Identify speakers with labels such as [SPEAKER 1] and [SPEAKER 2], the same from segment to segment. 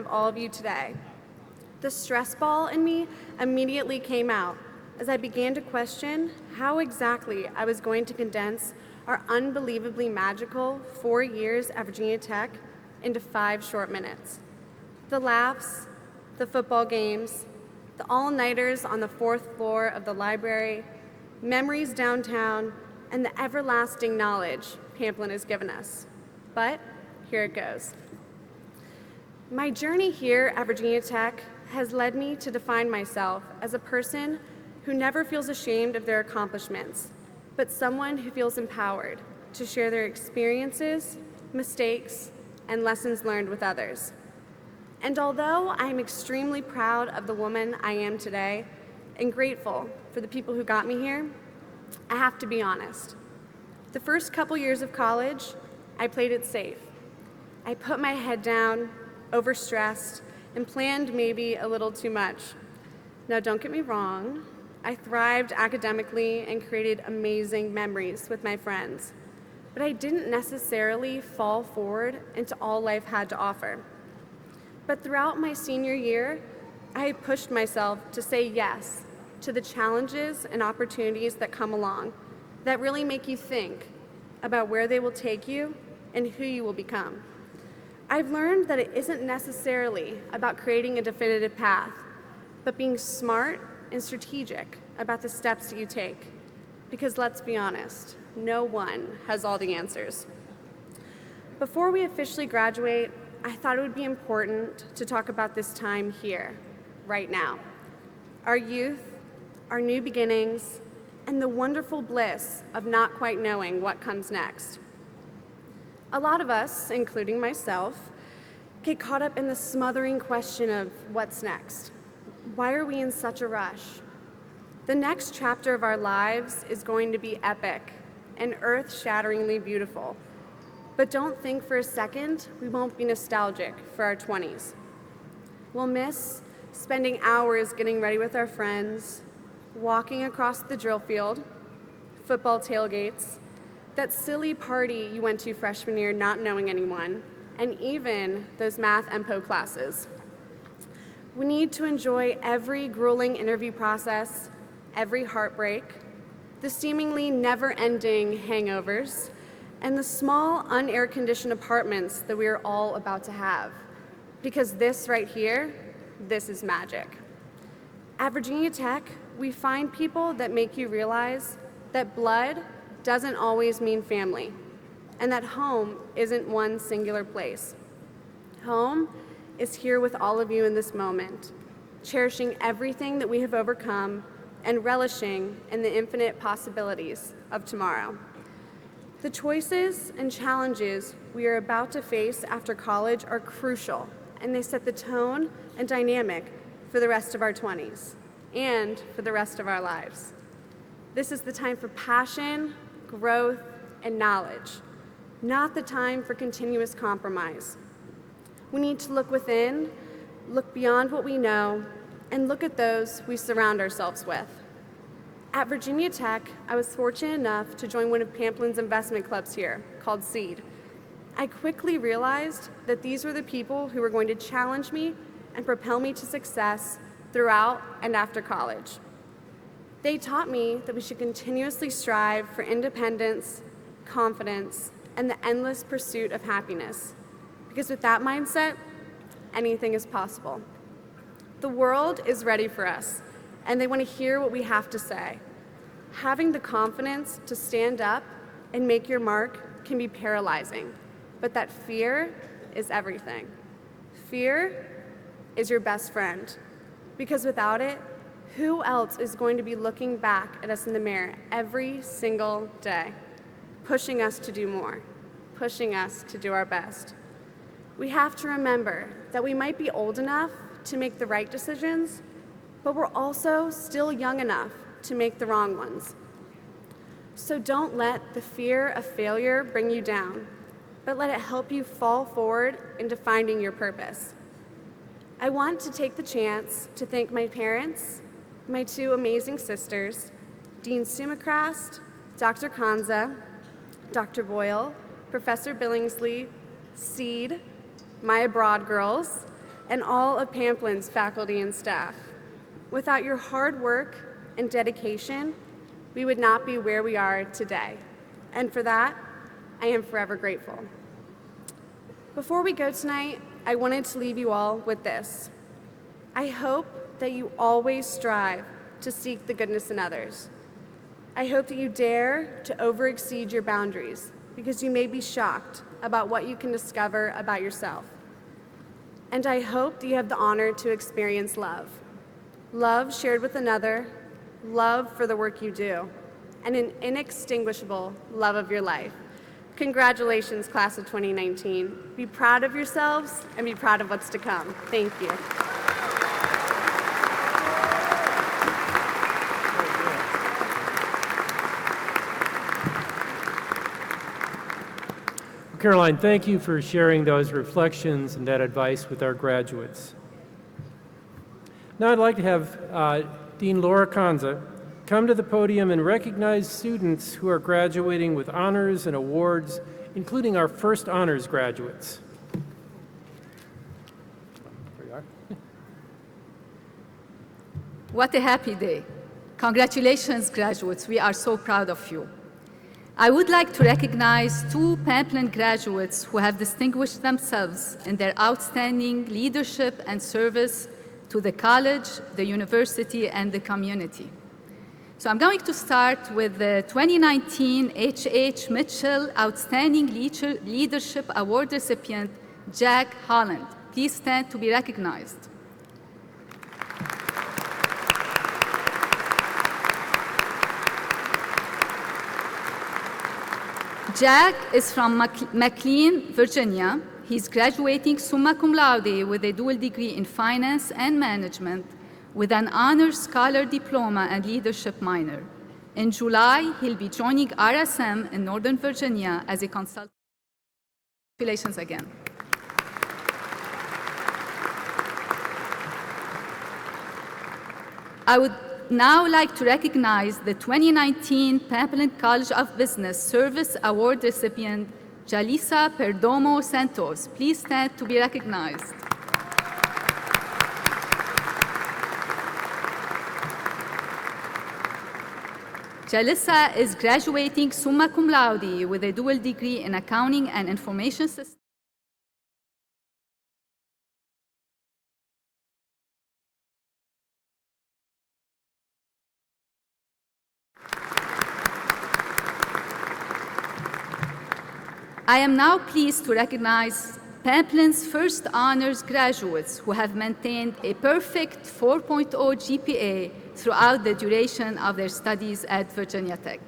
[SPEAKER 1] of all of you today. The stress ball in me immediately came out as I began to question how exactly I was going to condense our unbelievably magical 4 years at Virginia Tech into 5 short minutes. The laughs, the football games, the all-nighters on the 4th floor of the library, memories downtown, and the everlasting knowledge Pamplin has given us. But here it goes. My journey here at Virginia Tech has led me to define myself as a person who never feels ashamed of their accomplishments, but someone who feels empowered to share their experiences, mistakes, and lessons learned with others. And although I am extremely proud of the woman I am today and grateful for the people who got me here, I have to be honest. The first couple years of college, I played it safe. I put my head down, overstressed, and planned maybe a little too much. Now, don't get me wrong, I thrived academically and created amazing memories with my friends, but I didn't necessarily fall forward into all life had to offer. But throughout my senior year, I pushed myself to say yes to the challenges and opportunities that come along that really make you think about where they will take you and who you will become. I've learned that it isn't necessarily about creating a definitive path, but being smart and strategic about the steps that you take. Because let's be honest, no one has all the answers. Before we officially graduate, I thought it would be important to talk about this time here, right now. Our youth, our new beginnings, and the wonderful bliss of not quite knowing what comes next. A lot of us, including myself, get caught up in the smothering question of what's next. Why are we in such a rush? The next chapter of our lives is going to be epic and earth-shatteringly beautiful. But don't think for a second we won't be nostalgic for our 20s. We'll miss spending hours getting ready with our friends, walking across the drill field, football tailgates, that silly party you went to freshman year not knowing anyone, and even those math MPO classes. We need to enjoy every grueling interview process, every heartbreak, the seemingly never-ending hangovers, and the small, unair-conditioned apartments that we are all about to have. Because this right here, this is magic. At Virginia Tech, we find people that make you realize that blood doesn't always mean family, and that home isn't one singular place. Home is here with all of you in this moment, cherishing everything that we have overcome and relishing in the infinite possibilities of tomorrow. The choices and challenges we are about to face after college are crucial, and they set the tone and dynamic for the rest of our 20s and for the rest of our lives. This is the time for passion, growth, and knowledge, not the time for continuous compromise. We need to look within, look beyond what we know, and look at those we surround ourselves with. At Virginia Tech, I was fortunate enough to join one of Pamplin's investment clubs here, called SEED. I quickly realized that these were the people who were going to challenge me and propel me to success throughout and after college. They taught me that we should continuously strive for independence, confidence, and the endless pursuit of happiness. Because with that mindset, anything is possible. The world is ready for us, and they want to hear what we have to say. Having the confidence to stand up and make your mark can be paralyzing, but that fear is everything. Fear is your best friend, because without it, who else is going to be looking back at us in the mirror every single day, pushing us to do more, pushing us to do our best? We have to remember that we might be old enough to make the right decisions, but we're also still young enough to make the wrong ones. So don't let the fear of failure bring you down, but let it help you fall forward into finding your purpose. I want to take the chance to thank my parents, my 2 amazing sisters, Dean Sumakrast, Dr. Kanza, Dr. Boyle, Professor Billingsley, Seed, my abroad girls, and all of Pamplin's faculty and staff. Without your hard work and dedication, we would not be where we are today. And for that, I am forever grateful. Before we go tonight, I wanted to leave you all with this. I hope that you always strive to seek the goodness in others. I hope that you dare to overexceed your boundaries, because you may be shocked about what you can discover about yourself. And I hope that you have the honor to experience love. Love shared with another, love for the work you do, and an inextinguishable love of your life. Congratulations, class of 2019. Be proud of yourselves and be proud of what's to come. Thank you.
[SPEAKER 2] Caroline, thank you for sharing those reflections and that advice with our graduates. Now I'd like to have Dean Laura Kanza come to the podium and recognize students who are graduating with honors and awards, including our first honors graduates. There you are.
[SPEAKER 3] What a happy day. Congratulations, graduates. We are so proud of you. I would like to recognize two Pamplin graduates who have distinguished themselves in their outstanding leadership and service to the college, the university, and the community. So I'm going to start with the 2019 H.H. Mitchell Outstanding Leadership Award recipient, Jack Holland. Please stand to be recognized. Jack is from McLean, Virginia. He's graduating summa cum laude with a dual degree in finance and management with an honors scholar diploma and leadership minor. In July, he'll be joining RSM in Northern Virginia as a consultant. Congratulations again. I would now like to recognize the 2019 Pamplin College of Business Service Award recipient, Jalisa Perdomo Santos. Please stand to be recognized. Jalisa is graduating summa cum laude with a dual degree in accounting and information systems. I am now pleased to recognize Pamplin's first honors graduates who have maintained a perfect 4.0 GPA throughout the duration of their studies at Virginia Tech.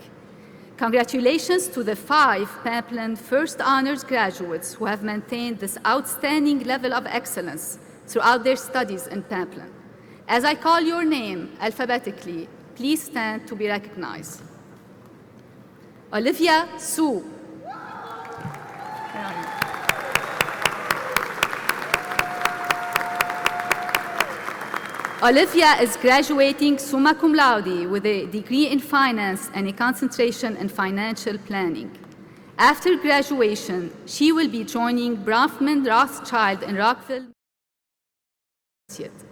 [SPEAKER 3] Congratulations to the 5 Pamplin first honors graduates who have maintained this outstanding level of excellence throughout their studies in Pamplin. As I call your name alphabetically, please stand to be recognized. Olivia Su. Olivia is graduating summa cum laude with a degree in finance and a concentration in financial planning. After graduation, she will be joining Bronfman Rothschild in Rockville.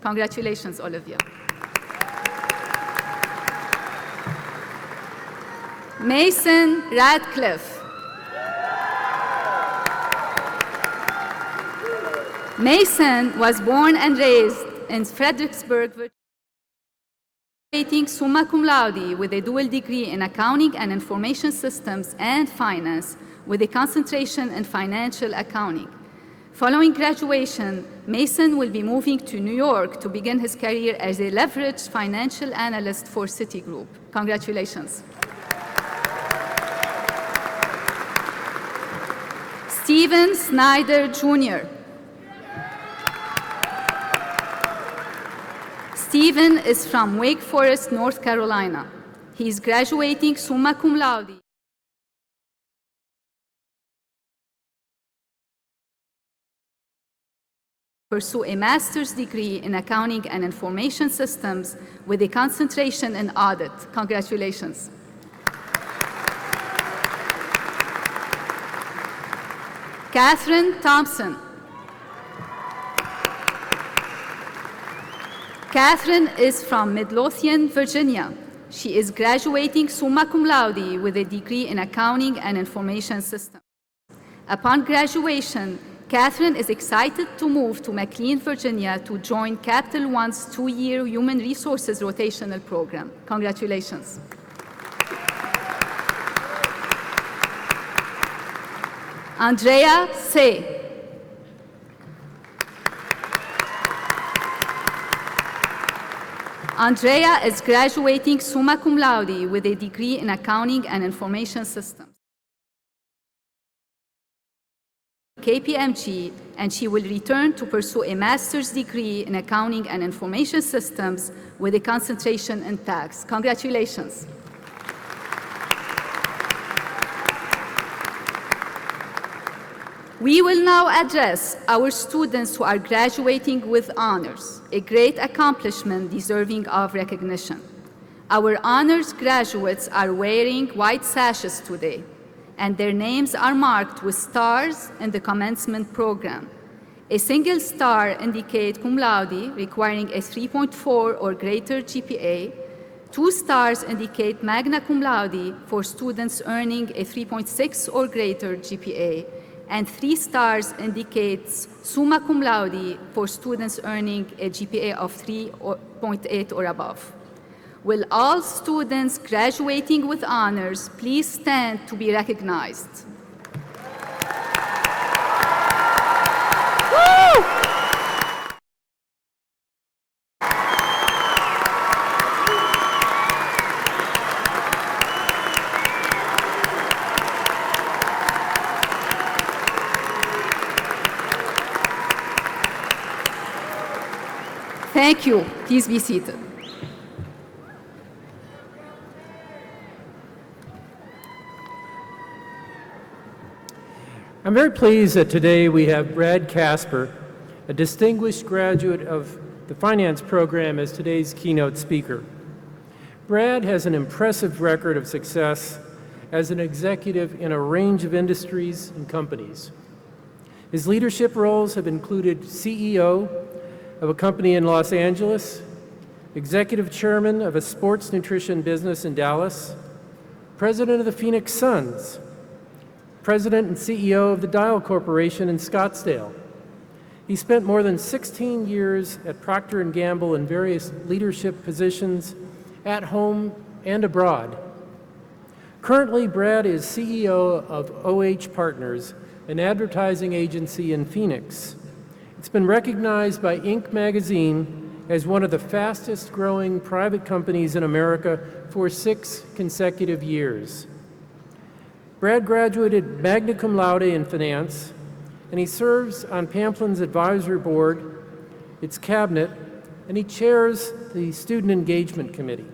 [SPEAKER 3] Congratulations, Olivia. Mason Radcliffe. Mason was born and raised in Fredericksburg, Virginia, graduating summa cum laude with a dual degree in accounting and information systems and finance with a concentration in financial accounting. Following graduation, Mason will be moving to New York to begin his career as a leveraged financial analyst for Citigroup. Congratulations. Stephen Snyder, Jr. Stephen is from Wake Forest, North Carolina. He is graduating summa cum laude. Pursue a master's degree in accounting and information systems with a concentration in audit. Congratulations. Catherine Thompson. Catherine is from Midlothian, Virginia. She is graduating summa cum laude with a degree in accounting and information systems. Upon graduation, Catherine is excited to move to McLean, Virginia to join Capital One's 2-year Human Resources Rotational Program. Congratulations. Andrea Say. Andrea is graduating summa cum laude with a degree in accounting and information systems. KPMG, and she will return to pursue a master's degree in accounting and information systems with a concentration in tax. Congratulations. We will now address our students who are graduating with honors, a great accomplishment deserving of recognition. Our honors graduates are wearing white sashes today, and their names are marked with stars in the commencement program. A single star indicates cum laude, requiring a 3.4 or greater GPA. 2 stars indicate magna cum laude for students earning a 3.6 or greater GPA. And 3 stars indicates summa cum laude for students earning a GPA of 3.8 or above. Will all students graduating with honors please stand to be recognized? Woo! Thank you. Please be seated.
[SPEAKER 2] I'm very pleased that today we have Brad Casper, a distinguished graduate of the finance program, as today's keynote speaker. Brad has an impressive record of success as an executive in a range of industries and companies. His leadership roles have included CEO of a company in Los Angeles, executive chairman of a sports nutrition business in Dallas, president of the Phoenix Suns, president and CEO of the Dial Corporation in Scottsdale. He spent more than 16 years at Procter & Gamble in various leadership positions at home and abroad. Currently, Brad is CEO of OH Partners, an advertising agency in Phoenix. It's been recognized by Inc. magazine as one of the fastest growing private companies in America for 6 consecutive years. Brad graduated magna cum laude in finance, and he serves on Pamplin's advisory board, its cabinet, and he chairs the student engagement committee.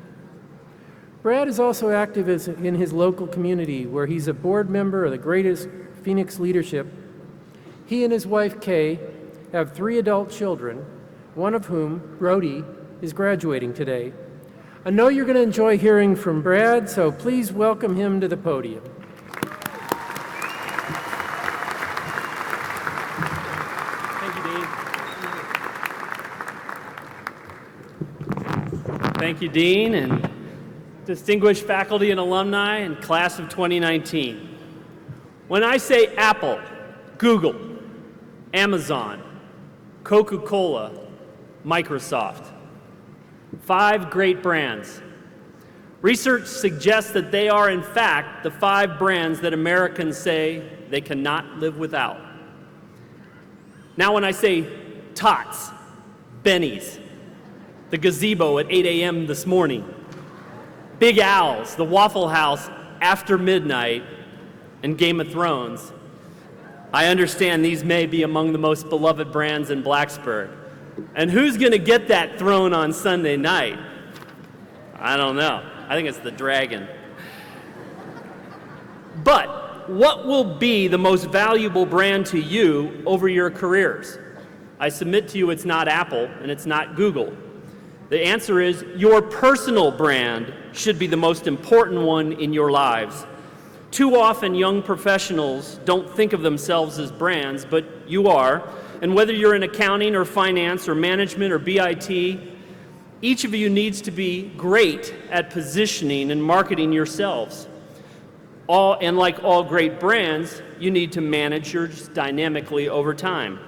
[SPEAKER 2] Brad is also active in his local community, where he's a board member of the Greatest Phoenix Leadership. He and his wife, Kay, have 3 adult children, one of whom, Brody, is graduating today. I know you're going to enjoy hearing from Brad, so please welcome him to the podium.
[SPEAKER 4] Thank you, Dean, and distinguished faculty and alumni and class of 2019. When I say Apple, Google, Amazon, Coca-Cola, Microsoft, 5 great brands. Research suggests that they are, in fact, the 5 brands that Americans say they cannot live without. Now, when I say Tots, Benny's, the gazebo at 8 a.m. this morning, Big Al's, the Waffle House after midnight, and Game of Thrones, I understand these may be among the most beloved brands in Blacksburg. And who's going to get that throne on Sunday night? I don't know. I think it's the dragon. But what will be the most valuable brand to you over your careers? I submit to you it's not Apple and it's not Google. The answer is your personal brand should be the most important one in your lives. Too often, young professionals don't think of themselves as brands, but you are. And whether you're in accounting or finance or management or BIT, Each of you needs to be great at positioning and marketing yourselves. And like all great brands, you need to manage yours dynamically over time.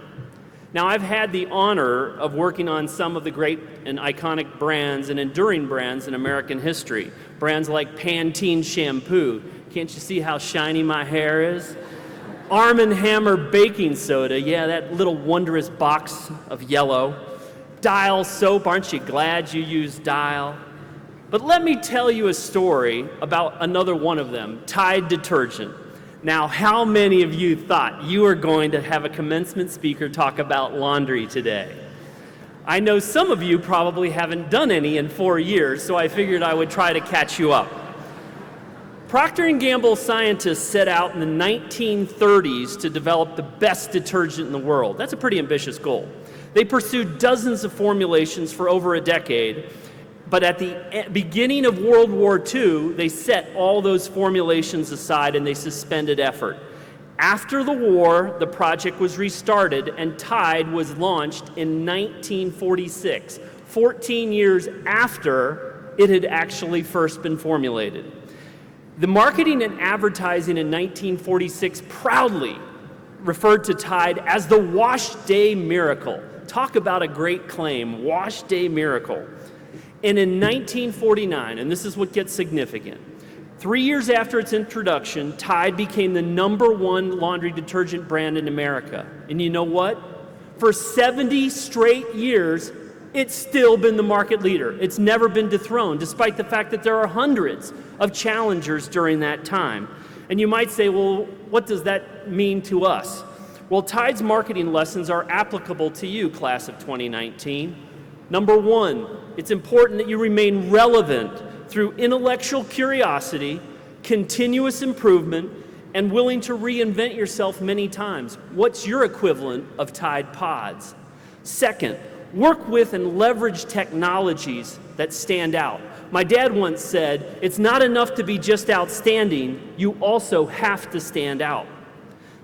[SPEAKER 4] Now, I've had the honor of working on some of the great and iconic brands and enduring brands in American history. Brands like Pantene shampoo. Can't you see how shiny my hair is? Arm & Hammer baking soda. Yeah, that little wondrous box of yellow. Dial soap. Aren't you glad you use Dial? But let me tell you a story about another one of them, Tide detergent. Now, how many of you thought you were going to have a commencement speaker talk about laundry today? I know some of you probably haven't done any in 4 years, so I figured I would try to catch you up. Procter & Gamble scientists set out in the 1930s to develop the best detergent in the world. That's a pretty ambitious goal. They pursued dozens of formulations for over a decade, but at the beginning of World War II, they set all those formulations aside and they suspended effort. After the war, the project was restarted and Tide was launched in 1946, 14 years after it had actually first been formulated. The marketing and advertising in 1946 proudly referred to Tide as the Wash Day Miracle. Talk about a great claim, Wash Day Miracle. And in 1949, and this is what gets significant, 3 years after its introduction, Tide became the #1 laundry detergent brand in America. And you know what? For 70 straight years, it's still been the market leader. It's never been dethroned, despite the fact that there are hundreds of challengers during that time. And you might say, well, what does that mean to us? Well, Tide's marketing lessons are applicable to you, class of 2019. Number one, it's important that you remain relevant through intellectual curiosity, continuous improvement, and willing to reinvent yourself many times. What's your equivalent of Tide Pods? Second, work with and leverage technologies that stand out. My dad once said, it's not enough to be just outstanding, you also have to stand out.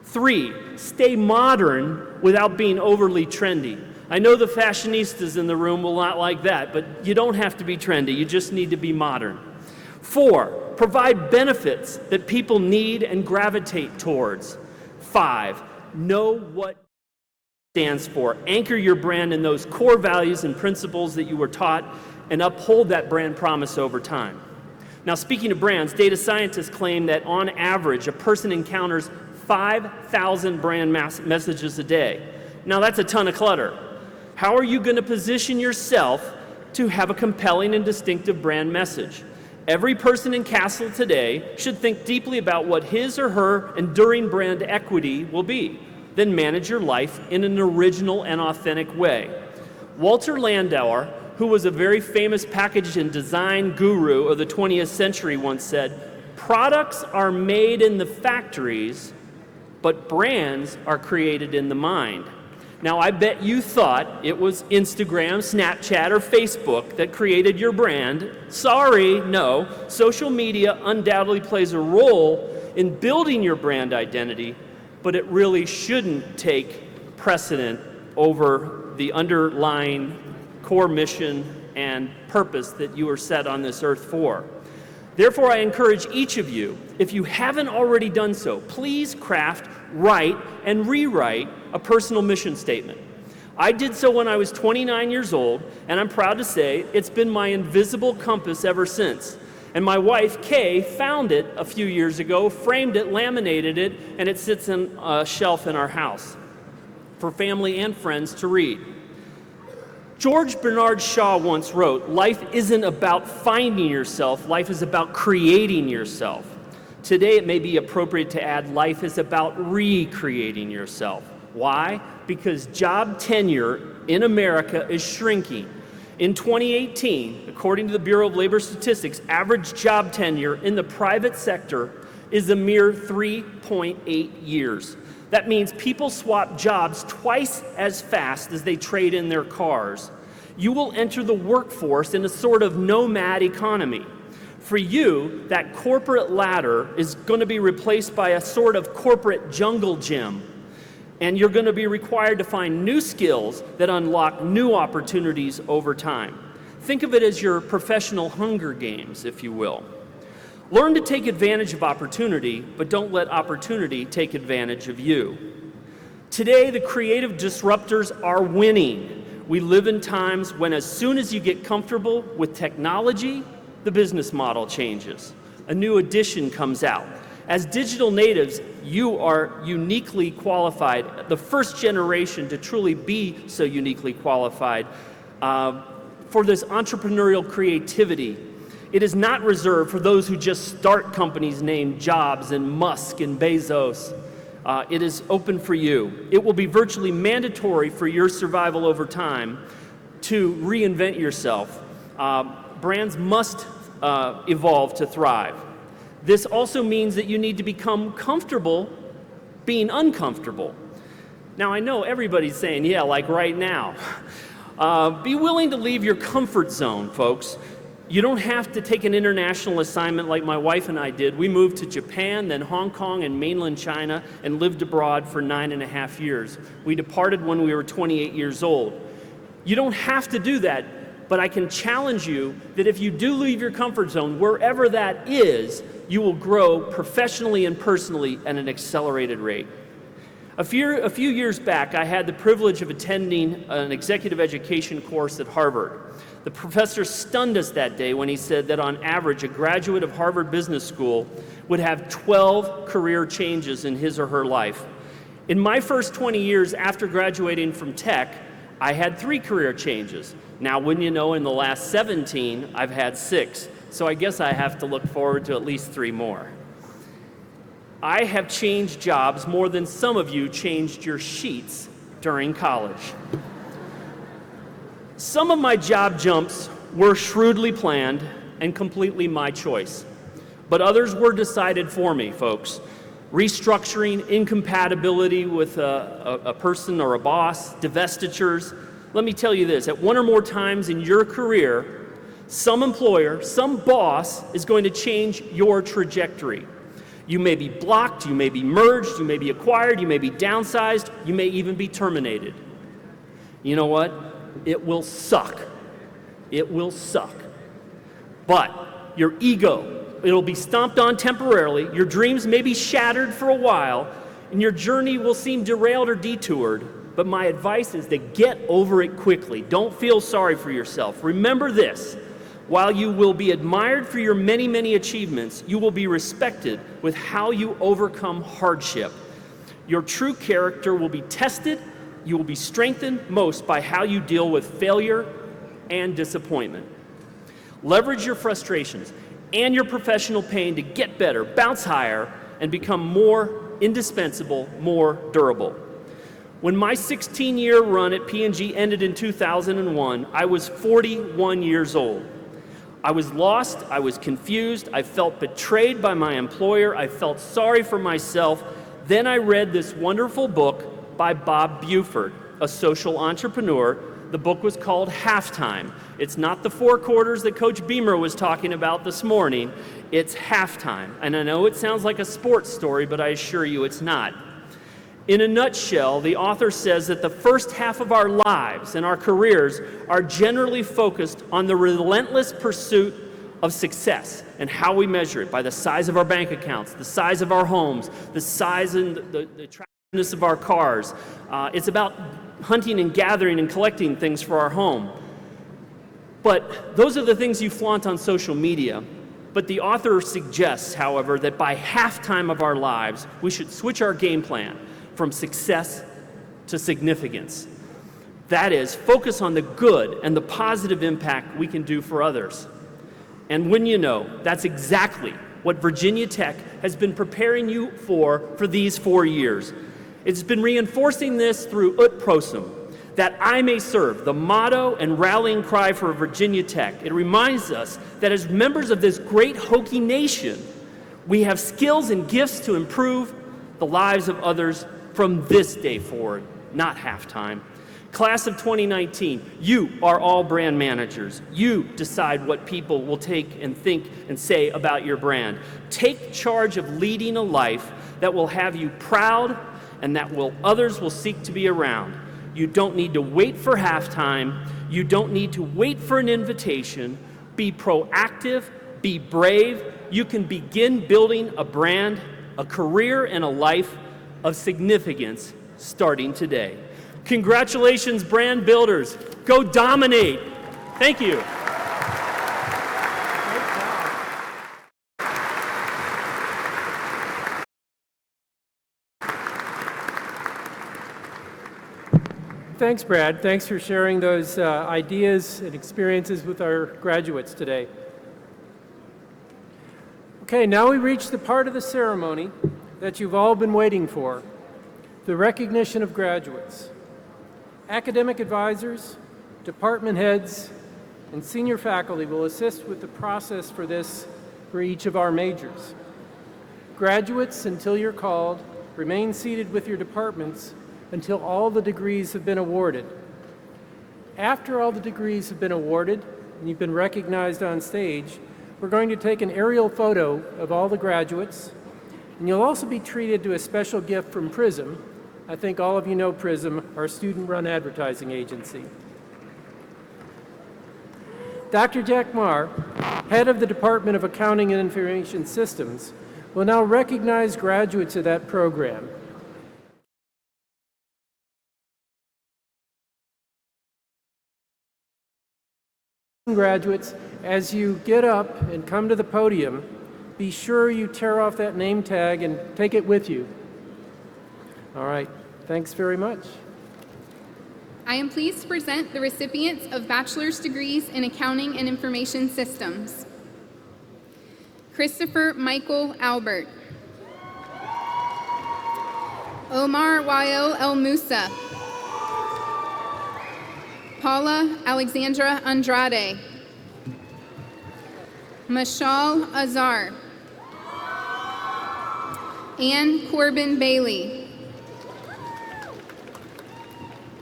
[SPEAKER 4] 3, stay modern without being overly trendy. I know the fashionistas in the room will not like that, but you don't have to be trendy, you just need to be modern. 4, provide benefits that people need and gravitate towards. 5, know what stands for. Anchor your brand in those core values and principles that you were taught and uphold that brand promise over time. Now, speaking of brands, data scientists claim that on average, a person encounters 5,000 brand messages a day. Now, that's a ton of clutter. How are you going to position yourself to have a compelling and distinctive brand message? Every person in Castle today should think deeply about what his or her enduring brand equity will be. Then manage your life in an original and authentic way. Walter Landauer, who was a very famous package and design guru of the 20th century, once said, "Products are made in the factories, but brands are created in the mind." Now, I bet you thought it was Instagram, Snapchat, or Facebook that created your brand. Sorry, no. Social media undoubtedly plays a role in building your brand identity, but it really shouldn't take precedent over the underlying core mission and purpose that you were set on this earth for. Therefore, I encourage each of you, if you haven't already done so, please craft, write, and rewrite a personal mission statement. I did so when I was 29 years old, and I'm proud to say it's been my invisible compass ever since. And my wife, Kay, found it a few years ago, framed it, laminated it, and it sits on a shelf in our house for family and friends to read. George Bernard Shaw once wrote, "Life isn't about finding yourself, life is about creating yourself." Today it may be appropriate to add, life is about recreating yourself. Why? Because job tenure in America is shrinking. In 2018, according to the Bureau of Labor Statistics, average job tenure in the private sector is a mere 3.8 years. That means people swap jobs twice as fast as they trade in their cars. You will enter the workforce in a sort of nomad economy. For you, that corporate ladder is going to be replaced by a sort of corporate jungle gym. And you're going to be required to find new skills that unlock new opportunities over time. Think of it as your professional Hunger Games, if you will. Learn to take advantage of opportunity, but don't let opportunity take advantage of you. Today, the creative disruptors are winning. We live in times when as soon as you get comfortable with technology, the business model changes. A new edition comes out. As digital natives, you are uniquely qualified, the first generation to truly be so uniquely qualified for this entrepreneurial creativity. It is not reserved for those who just start companies named Jobs and Musk and Bezos. It is open for you. It will be virtually mandatory for your survival over time to reinvent yourself. Brands must evolve to thrive. This also means that you need to become comfortable being uncomfortable. Now, I know everybody's saying, yeah, like right now. Be willing to leave your comfort zone, folks. You don't have to take an international assignment like my wife and I did. We moved to Japan, then Hong Kong and mainland China, and lived abroad for 9.5 years. We departed when we were 28 years old. You don't have to do that, but I can challenge you that if you do leave your comfort zone, wherever that is, you will grow professionally and personally at an accelerated rate. A few years back, I had the privilege of attending an executive education course at Harvard. The professor stunned us that day when he said that on average, a graduate of Harvard Business School would have 12 career changes in his or her life. In my first 20 years after graduating from tech, I had 3 career changes. Now, wouldn't you know, in the last 17, I've had 6. So I guess I have to look forward to at least 3 more. I have changed jobs more than some of you changed your sheets during college. Some of my job jumps were shrewdly planned and completely my choice, but others were decided for me, folks. Restructuring, incompatibility with a person or a boss, divestitures. Let me tell you this, at one or more times in your career, some employer, some boss is going to change your trajectory. You may be blocked, you may be merged, you may be acquired, you may be downsized, you may even be terminated. You know what? It will suck. It will suck. But your ego, it'll be stomped on temporarily, your dreams may be shattered for a while, and your journey will seem derailed or detoured. But my advice is to get over it quickly. Don't feel sorry for yourself. Remember this. While you will be admired for your many, many achievements, you will be respected with how you overcome hardship. Your true character will be tested. You will be strengthened most by how you deal with failure and disappointment. Leverage your frustrations and your professional pain to get better, bounce higher, and become more indispensable, more durable. When my 16-year run at P&G ended in 2001, I was 41 years old. I was lost, I was confused, I felt betrayed by my employer, I felt sorry for myself. Then I read this wonderful book by Bob Buford, a social entrepreneur. The book was called Halftime. It's not the 4 quarters that Coach Beamer was talking about this morning, it's halftime. And I know it sounds like a sports story, but I assure you it's not. In a nutshell, the author says that the first half of our lives and our careers are generally focused on the relentless pursuit of success and how we measure it by the size of our bank accounts, the size of our homes, the size and the attractiveness of our cars. It's about hunting and gathering and collecting things for our home. But those are the things you flaunt on social media. But the author suggests, however, that by halftime of our lives, we should switch our game plan from success to significance. That is, focus on the good and the positive impact we can do for others. And wouldn't you know, that's exactly what Virginia Tech has been preparing you for these 4 years. It's been reinforcing this through Ut Prosim, that I may serve, the motto and rallying cry for Virginia Tech. It reminds us that as members of this great Hokie nation, we have skills and gifts to improve the lives of others from this day forward, not halftime. Class of 2019, you are all brand managers. You decide what people will take and think and say about your brand. Take charge of leading a life that will have you proud and that others will seek to be around. You don't need to wait for halftime. You don't need to wait for an invitation. Be proactive, be brave. You can begin building a brand, a career, and a life of significance starting today. Congratulations, brand builders. Go dominate. Thank you.
[SPEAKER 2] Thanks, Brad. Thanks for sharing those ideas and experiences with our graduates today. Okay, now we reach the part of the ceremony that you've all been waiting for, the recognition of graduates. Academic advisors, department heads, and senior faculty will assist with the process for this for each of our majors. Graduates, until you're called, remain seated with your departments until all the degrees have been awarded. After all the degrees have been awarded and you've been recognized on stage, we're going to take an aerial photo of all the graduates, and you'll also be treated to a special gift from Prism. I think all of you know Prism, our student-run advertising agency. Dr. Jack Marr, head of the Department of Accounting and Information Systems, will now recognize graduates of that program. Graduates, as you get up and come to the podium, be sure you tear off that name tag and take it with you. All right, thanks very much.
[SPEAKER 5] I am pleased to present the recipients of bachelor's degrees in Accounting and Information Systems. Christopher Michael Albert. Omar Wael El Musa. Paula Alexandra Andrade. Mashal Azar. Ann Corbin Bailey.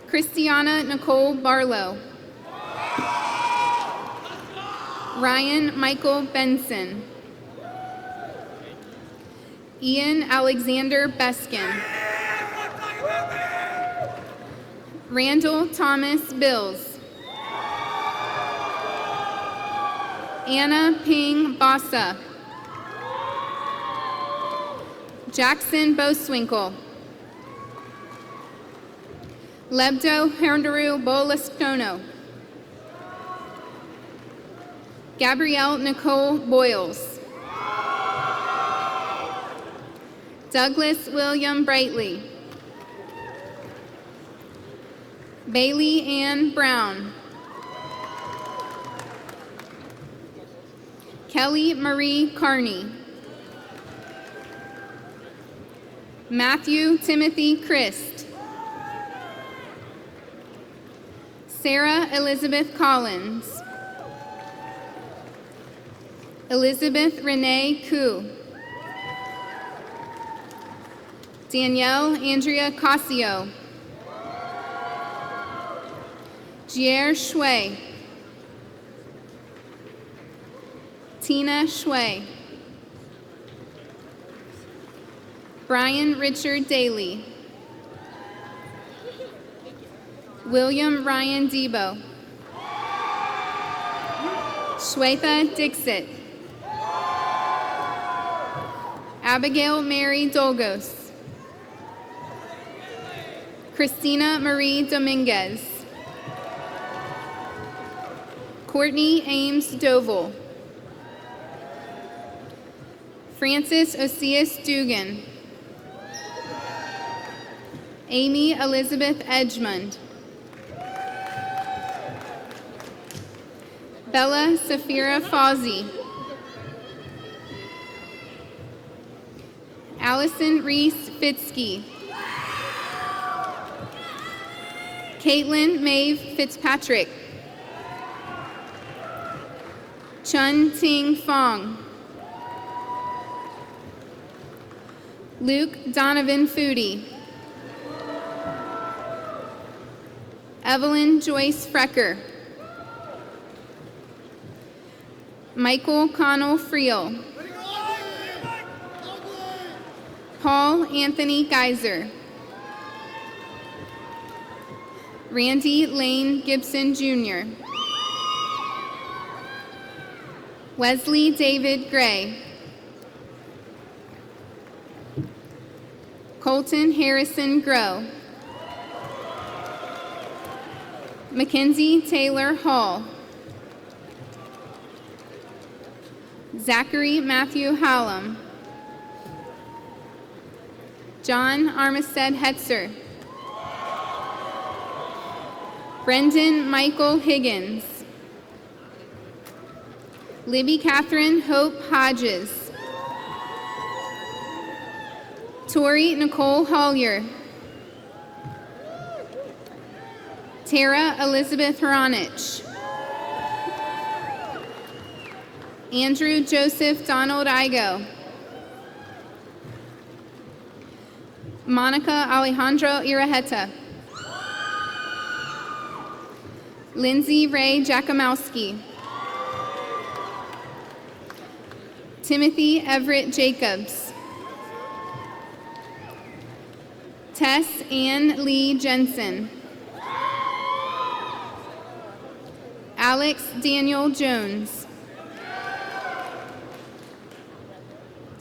[SPEAKER 5] Christiana Nicole Barlow. Ryan Michael Benson. Ian Alexander Beskin. Randall Thomas Bills. Anna Ping Bassa. Jackson Boswinkle. Lebdo Hernduru Bolascono. Gabrielle Nicole Boyles. Douglas William Brightly. Bailey Ann Brown. Kelly Marie Carney. Matthew Timothy Christ. Sarah Elizabeth Collins. Elizabeth Renee Koo. Danielle Andrea Casio. Jier Shui. Tina Shui. Brian Richard Daly. William Ryan Debo. Shweta Dixit. Abigail Mary Dolgos. Christina Marie Dominguez. Courtney Ames Doval. Francis Osias Dugan. Amy Elizabeth Edgemond. Bella Safira Fawzi. Allison Reese Fitzke. Caitlin Maeve Fitzpatrick. Chun Ting Fong. Luke Donovan Foodie. Evelyn Joyce Frecker. Michael Connell Friel. Paul Anthony Geiser. Randy Lane Gibson Jr., Wesley David Gray, Colton Harrison Grow, Mackenzie Taylor Hall, Zachary Matthew Hallam, John Armistead Hetzer, Brendan Michael Higgins, Libby Catherine Hope Hodges, Tori Nicole Hollier, Tara Elizabeth Hronich, Andrew Joseph Donald Igo, Monica Alejandro Iraheta, Lindsay Ray Jakomowski, Timothy Everett Jacobs, Tess Ann Lee Jensen, Alex Daniel Jones,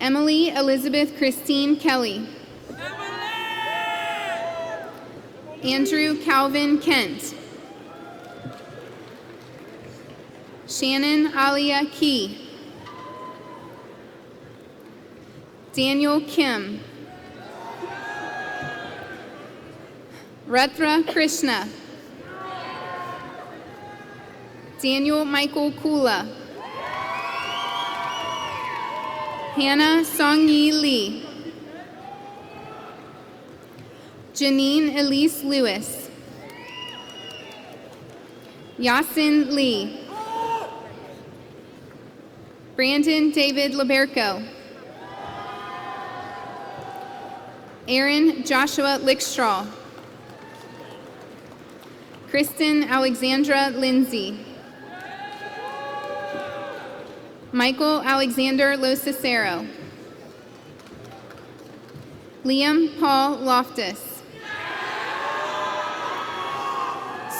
[SPEAKER 5] Emily Elizabeth Christine Kelly, Andrew Calvin Kent, Shannon Alia Key, Daniel Kim, Rutra Krishna, Daniel Michael Kula, Hannah Songyi Lee, Janine Elise Lewis, Yasin Lee, Brandon David Liberco, Aaron Joshua Lickstraw, Kristen Alexandra Lindsay, Michael Alexander Losicero, Liam Paul Loftus,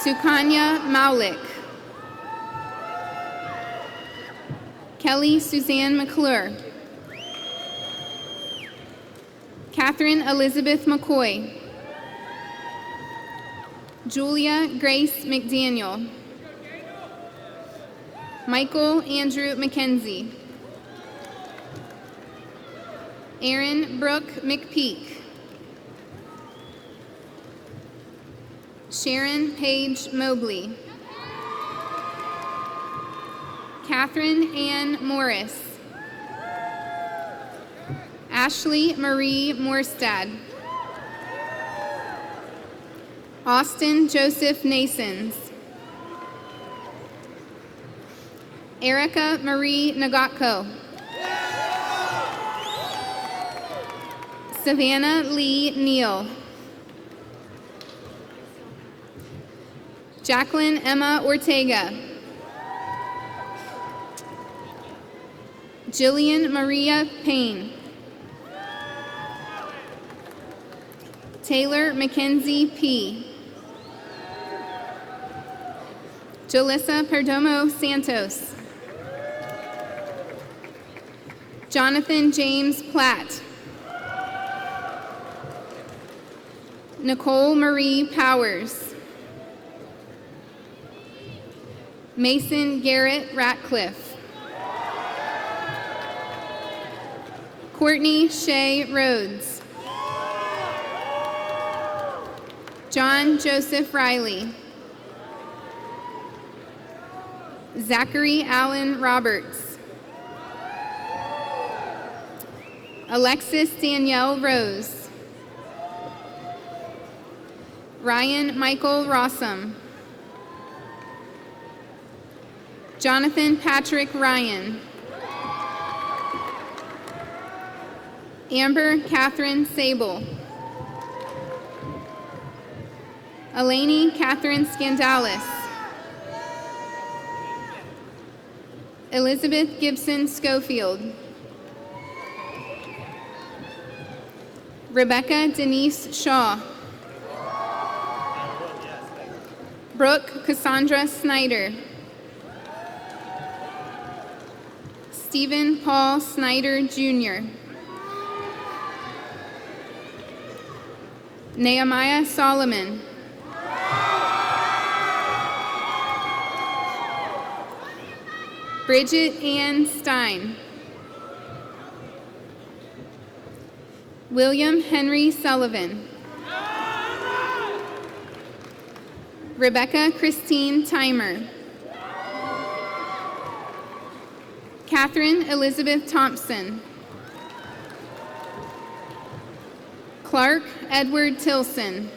[SPEAKER 5] Sukanya Maulik, Kelly Suzanne McClure, Catherine Elizabeth McCoy, Julia Grace McDaniel, Michael Andrew McKenzie, Aaron Brooke McPeak, Sharon Paige Mobley, Catherine Ann Morris, Ashley Marie Morstad, Austin Joseph Nasons, Erica Marie Nagatko, Savannah Lee Neal, Jacqueline Emma Ortega, Jillian Maria Payne, Taylor Mackenzie P., Jalissa Perdomo Santos, Jonathan James Platt, Nicole Marie Powers, Mason Garrett Ratcliffe, Courtney Shea Rhodes, John Joseph Riley, Zachary Allen Roberts, Alexis Danielle Rose, Ryan Michael Rossum, Jonathan Patrick Ryan, Amber Catherine Sable, Eleni Catherine Scandalis, Elizabeth Gibson Schofield, Rebecca Denise Shaw, Brooke Cassandra Snyder. Stephen Paul Snyder, Jr. Nehemiah Solomon. Bridget Ann Stein. William Henry Sullivan. Rebecca Christine Timer. Catherine Elizabeth Thompson. Clark Edward Tilson.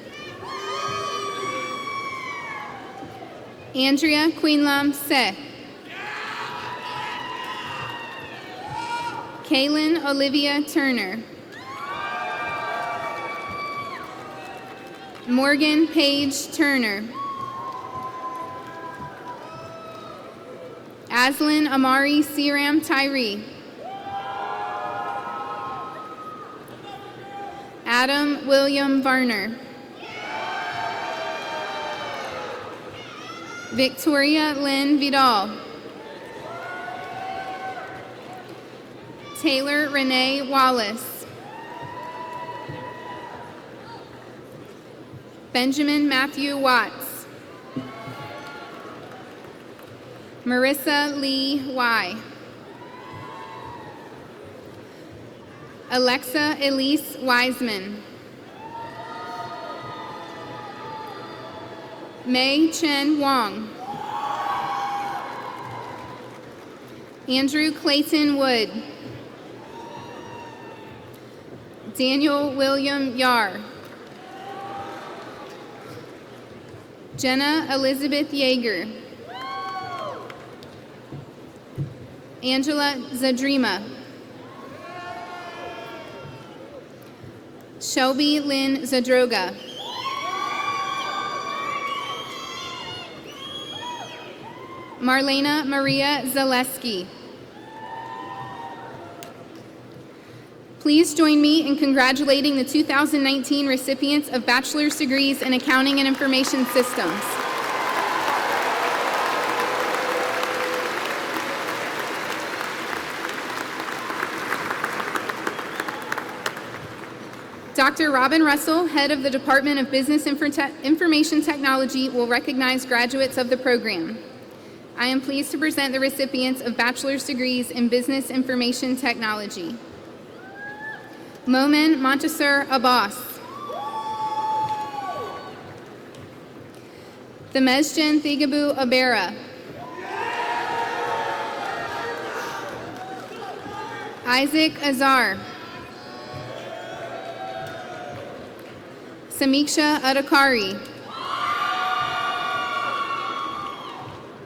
[SPEAKER 5] Andrea Queenlum Seh. Kaylin Olivia Turner. Morgan Page Turner. Aslan Amari Siram Tyree. Adam William Varner. Victoria Lynn Vidal. Taylor Renee Wallace. Benjamin Matthew Watts. Marissa Lee Y. Alexa Elise Wiseman. Mei Chen Wong. Andrew Clayton Wood. Daniel William Yar. Jenna Elizabeth Yeager. Angela Zadrima. Shelby Lynn Zadroga. Marlena Maria Zaleski. Please join me in congratulating the 2019 recipients of bachelor's degrees in Accounting and Information Systems. Dr. Robin Russell, head of the Department of Business Information Technology, will recognize graduates of the program. I am pleased to present the recipients of bachelor's degrees in Business Information Technology. Momen Montasur Abbas. Themesjen Thigabu Abera. Isaac Azar. Samiksha Adhikari.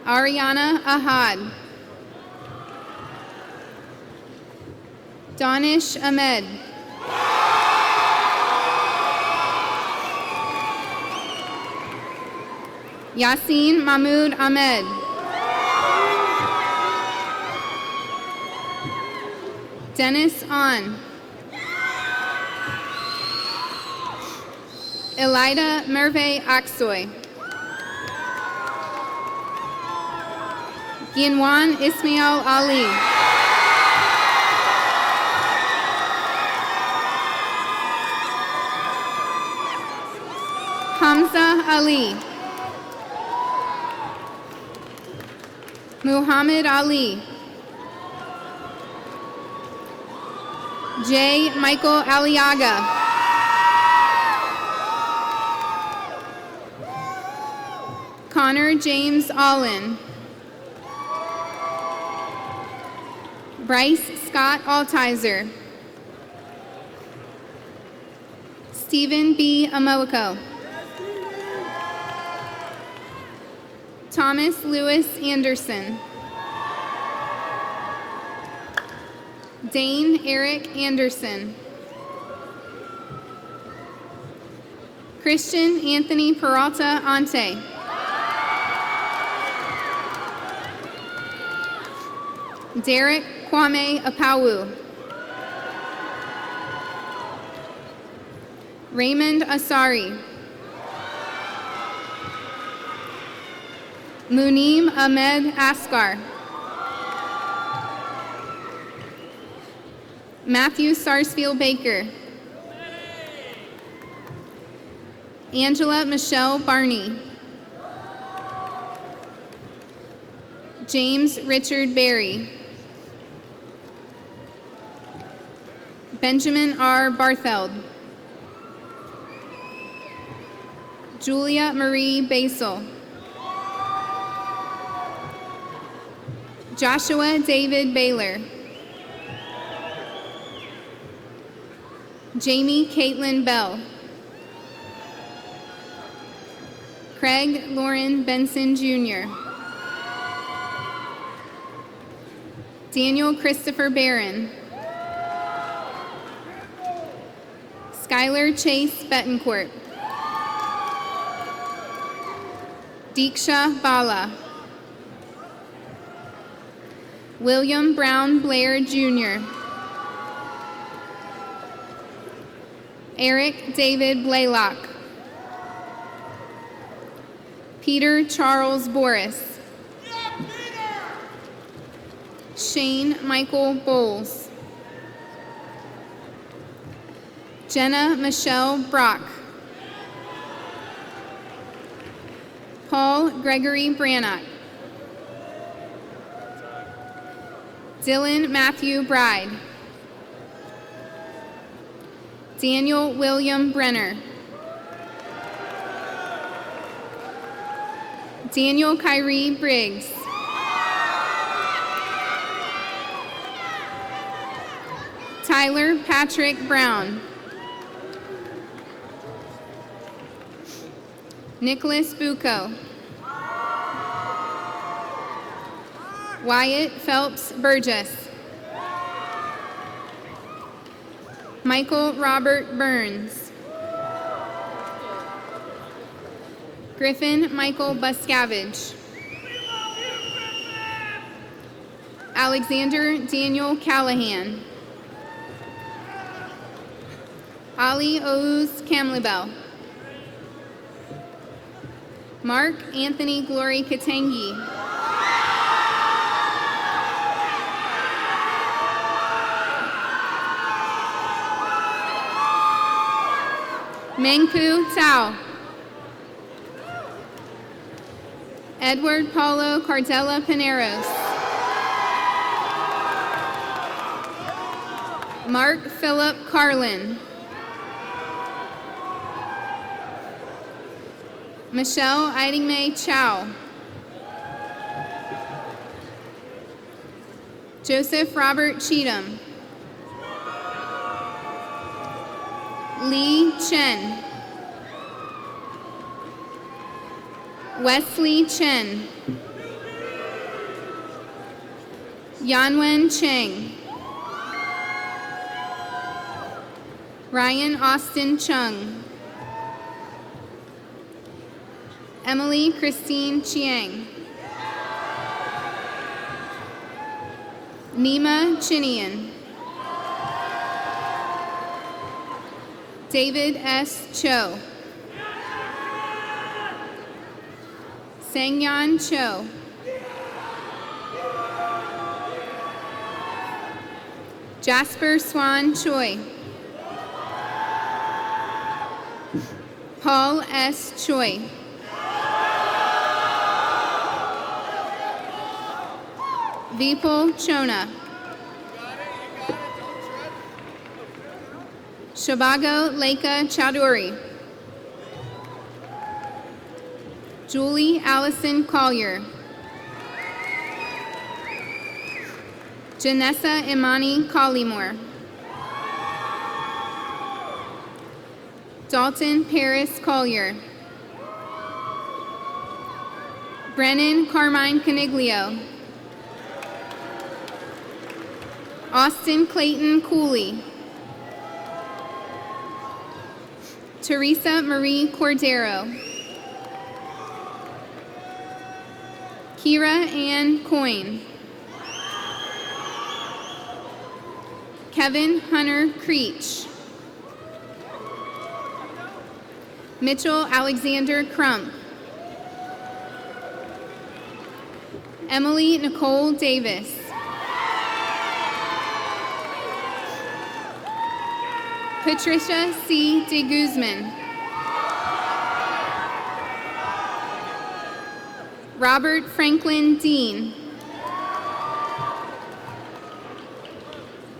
[SPEAKER 5] Ariana Ahad. Danish Ahmed. Yasin Mahmoud Ahmed. Dennis An. Elida Merve Aksoy. Ginwan Ismail Ali. Hamza Ali. Muhammad Ali. J. Michael Aliaga. Connor James Allen. Bryce Scott Altizer. Stephen B. Amoako. Thomas Lewis Anderson. Dane Eric Anderson. Christian Anthony Peralta Ante. Derek Kwame Apawu. Raymond Asari. Muneem Ahmed Asghar. Matthew Sarsfield Baker. Angela Michelle Barney. James Richard Berry. Benjamin R. Bartheld. Julia Marie Basel. Joshua David Baylor. Jamie Caitlin Bell. Craig Lauren Benson Jr. Daniel Christopher Barron. Skylar Chase Betancourt. Deeksha Bala. William Brown Blair Jr. Eric David Blaylock. Peter Charles Boris. Shane Michael Bowles. Jenna Michelle Brock. Paul Gregory Brannock. Dylan Matthew Bride. Daniel William Brenner. Daniel Kyrie Briggs. Tyler Patrick Brown. Nicholas Bucco. Wyatt Phelps Burgess. Michael Robert Burns. Griffin Michael Buscavage. Alexander Daniel Callahan. Ali Ouz Kamlibel. Mark Anthony Glory Katangi. Mengpu Tao. Edward Paulo Cardella Paneros. Mark Philip Carlin. Michelle Idingmay Chow. Joseph Robert Cheatham. Lee Chen. Wesley Chen. Yanwen Cheng. Ryan Austin Chung. Emily Christine Chiang. Nima Chinian. David S. Cho. Sangyan Cho. Jasper Swan Choi. Paul S. Choi. Vipul Chona. Shabago Leka Chowdhury. Julie Allison Collier. Janessa Imani Collymore. Dalton Paris Collier. Brennan Carmine Caniglio. Austin Clayton Cooley. Teresa Marie Cordero. Kira Ann Coyne. Kevin Hunter Creech. Mitchell Alexander Crump. Emily Nicole Davis. Patricia C. de Guzman. Robert Franklin Dean.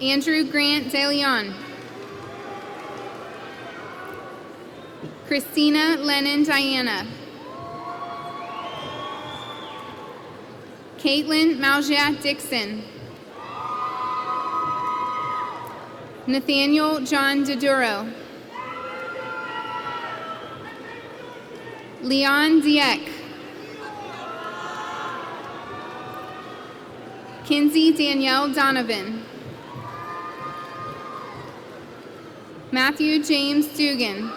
[SPEAKER 5] Andrew Grant De Leon. Christina Lennon Diana. Caitlin Maljiat Dixon. Nathaniel John Doduro. Leon Dieck. Kinsey Danielle Donovan. Matthew James Dugan.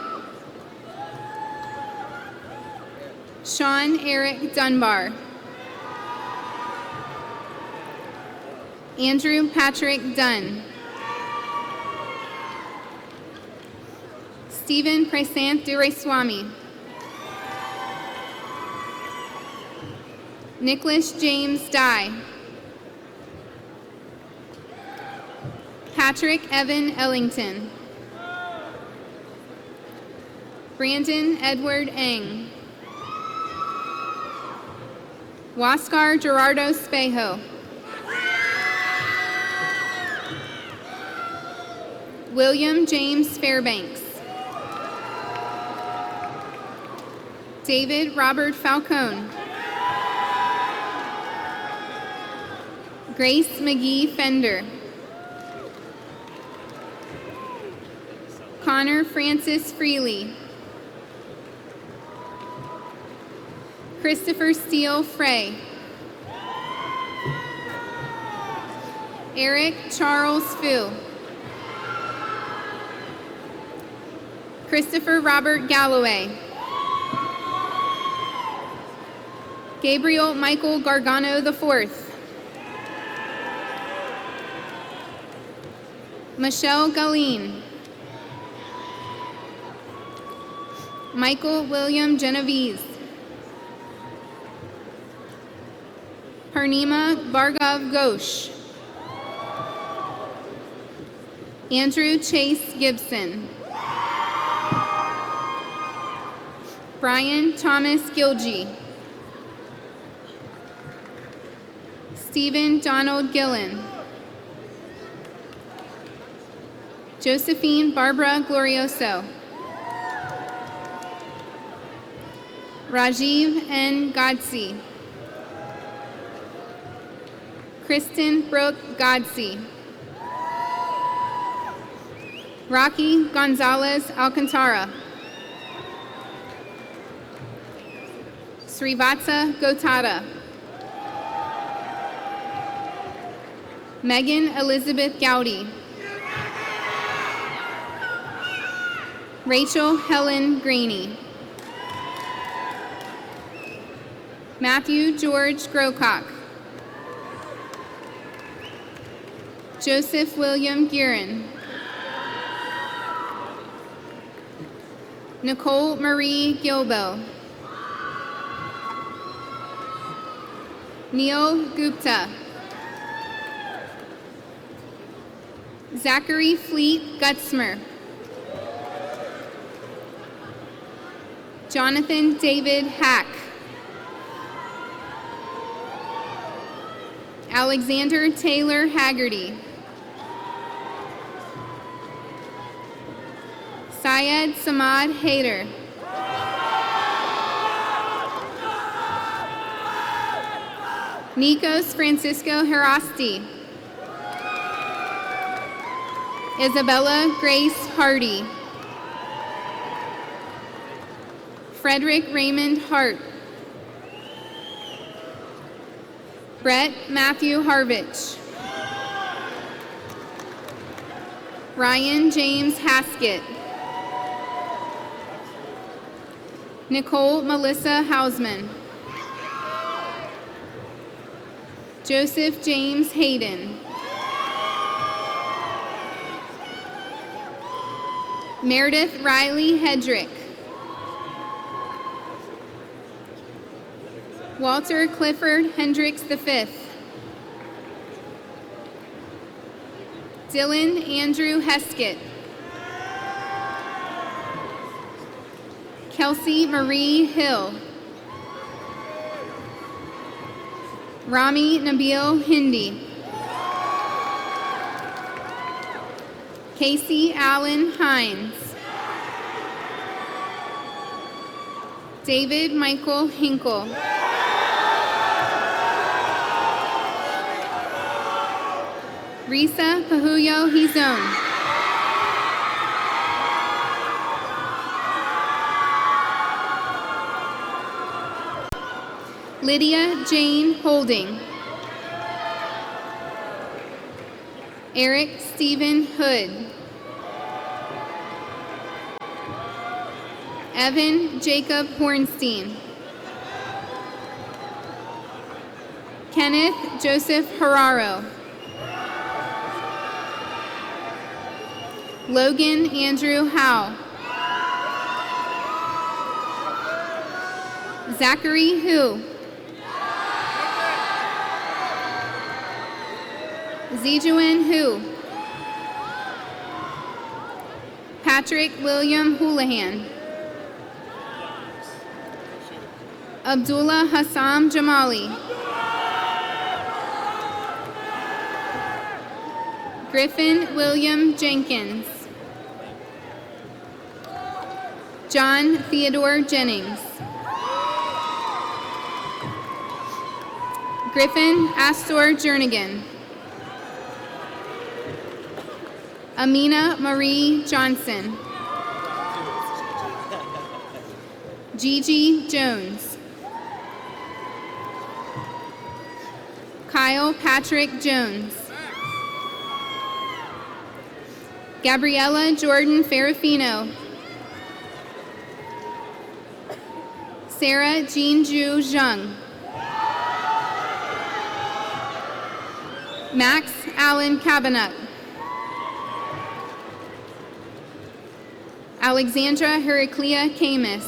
[SPEAKER 5] Sean Eric Dunbar. Andrew Patrick Dunn. Stephen Prasanth Dureswamy. Nicholas James Dye. Patrick Evan Ellington. Brandon Edward Eng. Huascar Gerardo Spejo. William James Fairbanks. David Robert Falcone. Grace McGee Fender. Connor Francis Freely. Christopher Steele Frey. Eric Charles Fu. Christopher Robert Galloway. Gabriel Michael Gargano IV. Michelle Galeen. Michael William Genovese. Parnima Bhargav Ghosh. Andrew Chase Gibson. Brian Thomas Gilgee. Stephen Donald Gillen. Josephine Barbara Glorioso. Rajiv N. Godsey. Kristen Brooke Godsey. Rocky Gonzalez Alcantara. Srivatsa Gotada. Megan Elizabeth Gowdy. Rachel Helen Graney. Matthew George Grocock. Joseph William Guerin. Nicole Marie Gilbo. Neil Gupta. Zachary Fleet Gutzmer. Jonathan David Hack. Alexander Taylor Haggerty. Syed Samad Haider. Nikos Francisco Herasti. Isabella Grace Hardy. Frederick Raymond Hart. Brett Matthew Harvich. Ryan James Haskett. Nicole Melissa Hausman. Joseph James Hayden. Meredith Riley Hedrick. Walter Clifford Hendricks V. Dylan Andrew Heskett. Kelsey Marie Hill. Rami Nabil Hindi. Casey Allen Hines. David Michael Hinkle. Risa Pahuyo Hizon. Lydia Jane Holding. Eric Stephen Hood. Evan Jacob Hornstein. Kenneth Joseph Hararo. Logan Andrew Howe. Zachary Hu. Zijuan Hu. Patrick William Houlihan. Abdullah Hassam Jamali. Griffin William Jenkins. John Theodore Jennings. Griffin Astor Jernigan. Amina Marie Johnson. Gigi Jones. Kyle Patrick Jones. Gabriella Jordan Ferrafino. Sarah Jean Ju Zhang. Max Allen Cabanut. Alexandra Heraclea Camus.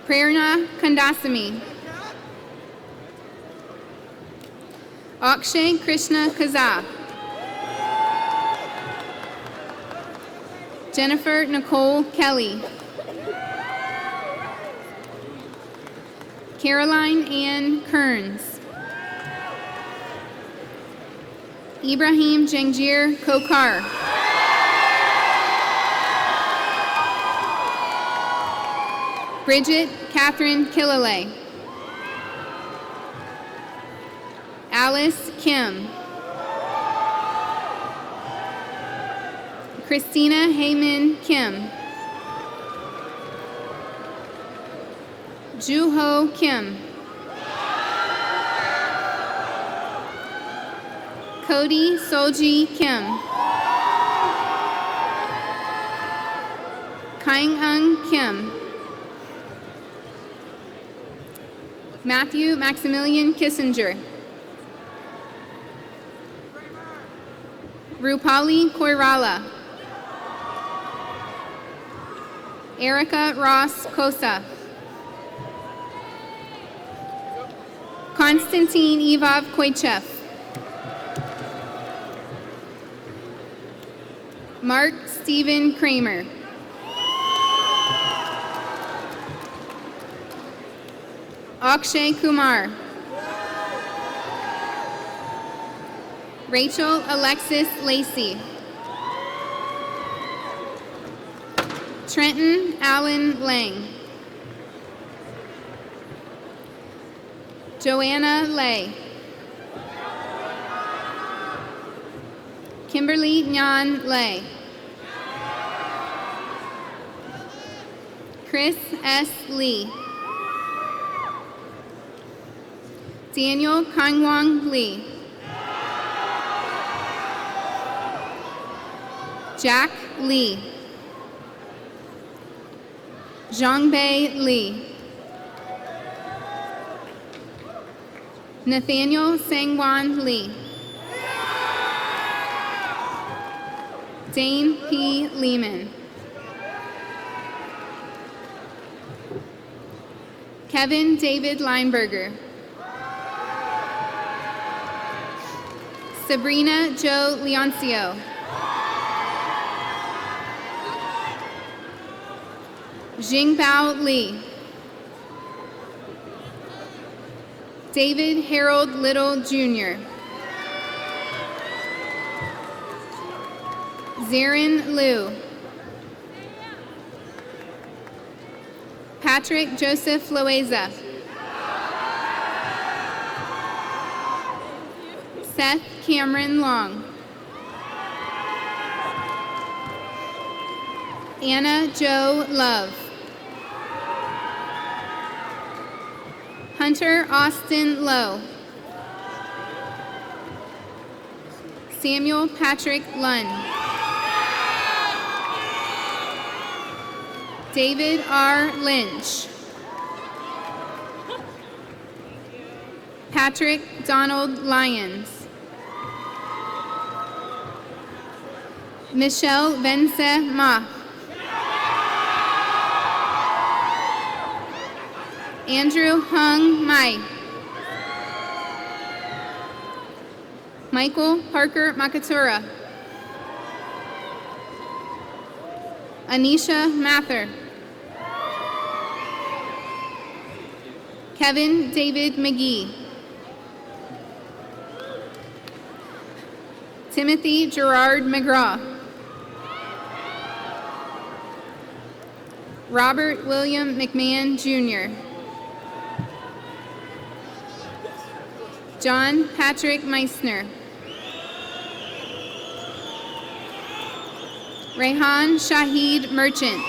[SPEAKER 5] Prerna Kandasamy. Akshay Krishna Kazaa. Jennifer Nicole Kelly. Caroline Ann Kearns. Ibrahim Jangir Kokar. Bridget Catherine Killalay. Alice Kim. Christina Heyman Kim. Juho Kim. Cody Solji Kim. Kaing-Ung Kim. Matthew Maximilian Kissinger. Rupali Koirala. Erica Ross Kosa. Konstantin Ivov Koichev. Mark Stephen Kramer. Akshay Kumar. Rachel Alexis Lacey. Trenton Allen Lang. Joanna Lay. Kimberly Nyan Lay. Chris S. Lee. Daniel Kangwang Lee. Jack Lee. Zhongbei Lee. Nathaniel Sangwan Lee. Dane P. Lehman. Kevin David Lineberger. Sabrina Jo Leoncio. Jingbao Li. David Harold Little Jr. Zarin Liu. Patrick Joseph Loaiza. Seth Cameron Long. Anna Jo Love. Hunter Austin Lowe. Samuel Patrick Lunn. David R. Lynch. Patrick Donald Lyons. Michelle Vence Ma. Andrew Hung Mai. Michael Parker Makatura. Anisha Mather. Kevin David McGee. Timothy Gerard McGraw. Robert William McMahon, Jr. John Patrick Meissner. Rehan Shahid Merchant.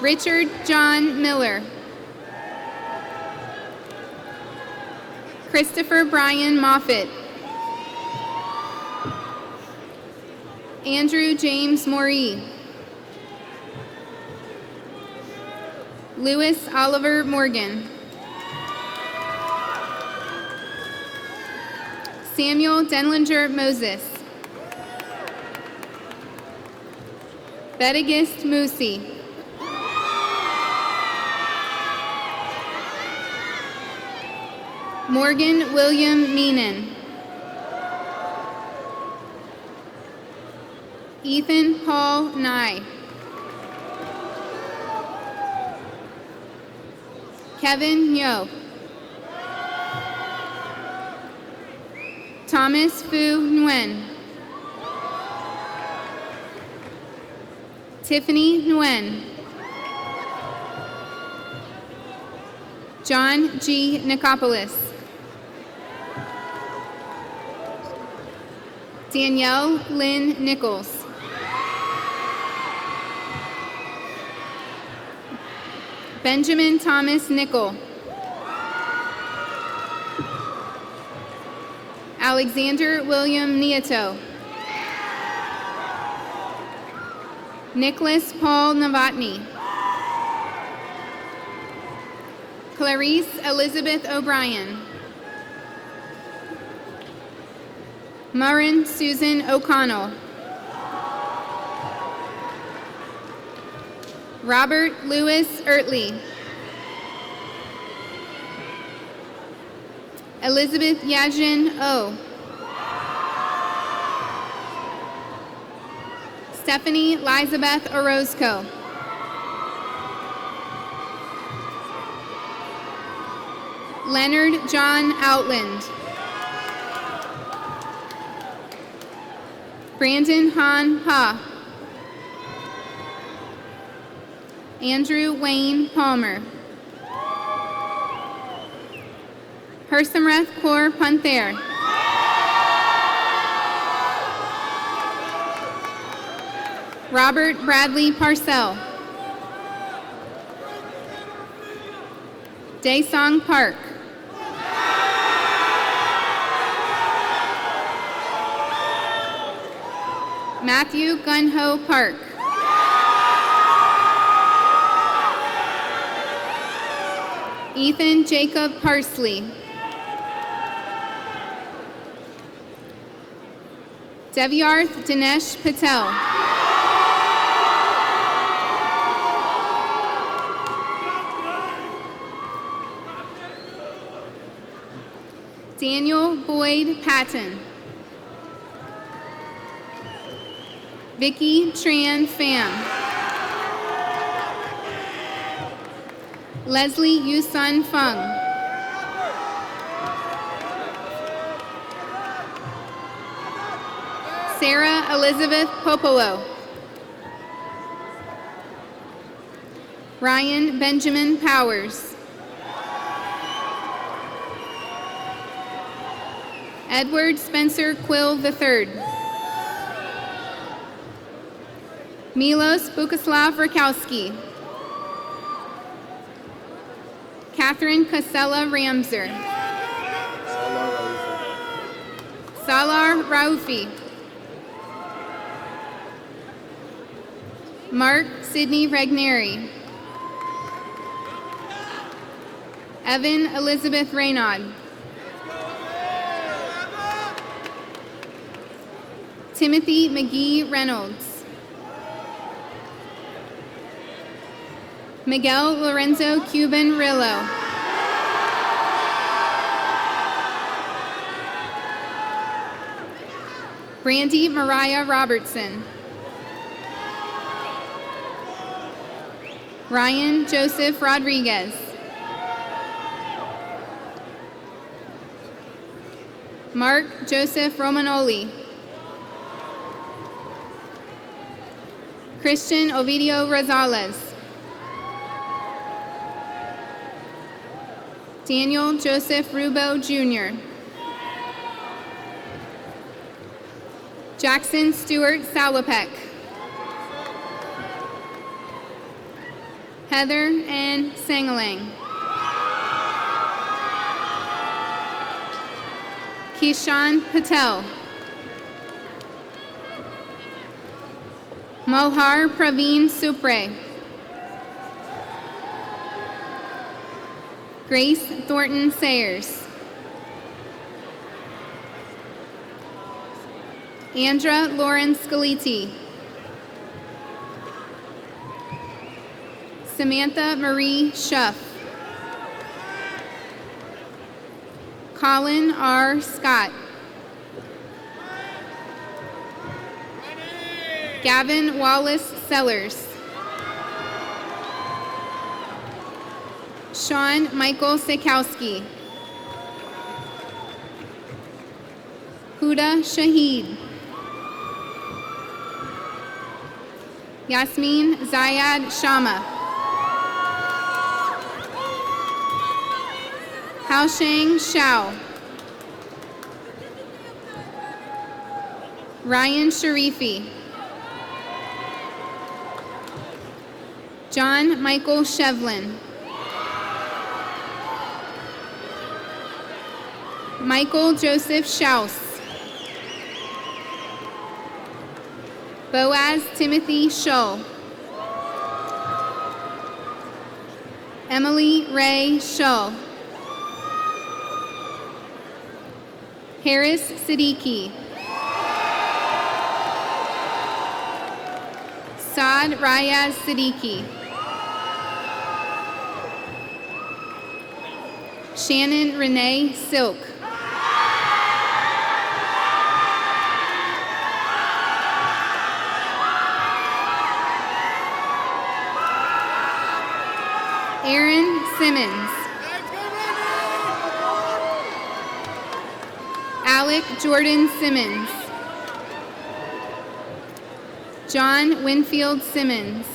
[SPEAKER 5] Richard John Miller. Christopher Brian Moffitt. Andrew James Moree. Louis Oliver Morgan. Samuel Denlinger Moses. Bedigist Musi. Morgan William Meenan. Ethan Paul Nye. Kevin Yo. Thomas Fu Nguyen. Tiffany Nguyen. John G. Nicopolis. Danielle Lynn Nichols. Benjamin Thomas Nickel. Alexander William Nieto. Nicholas Paul Novotny. Clarice Elizabeth O'Brien. Murren Susan O'Connell. Robert Louis Ertley. Elizabeth Yajin O. Stephanie Elizabeth Orozco. Leonard John Outland. Brandon Han Ha. Andrew Wayne Palmer. Hersamreth Kaur Panther. Robert Bradley Parcell. Daesong Park. Matthew Gunho Park. Ethan Jacob Parsley. Devyarth Dinesh Patel. Daniel Boyd Patton. Vicky Tran Pham. Leslie Yusun Fung. Sarah Elizabeth Popolo. Ryan Benjamin Powers. Edward Spencer Quill III. Milos Bukaslav Rakowski. Catherine Casella Ramser. Salar Raufi. Mark Sidney Regneri. Evan Elizabeth Raynaud. Timothy McGee Reynolds. Miguel Lorenzo Cuban Rillo. Brandy Mariah Robertson. Ryan Joseph Rodriguez. Mark Joseph Romanoli. Christian Ovidio Rosales. Daniel Joseph Rubo Jr. Jackson Stewart Salopek. Heather N. Sangalang. Kishan Patel. Mohar Praveen Supre. Grace Thornton Sayers. Andra Lauren Scaliti. Samantha Marie Schuff. Colin R. Scott. Gavin Wallace Sellers. Sean Michael Sikowski. Huda Shahid. Yasmin Zayad Shama. Haosheng Shao. Ryan Sharifi. John Michael Shevlin. Michael Joseph Schaus. Boaz Timothy Shull. Emily Ray Shull. Harris Siddiqui. Saad Rayaz Siddiqui. Shannon Renee Silk. Aaron Simmons. Alec Jordan Simmons. John Winfield Simmons.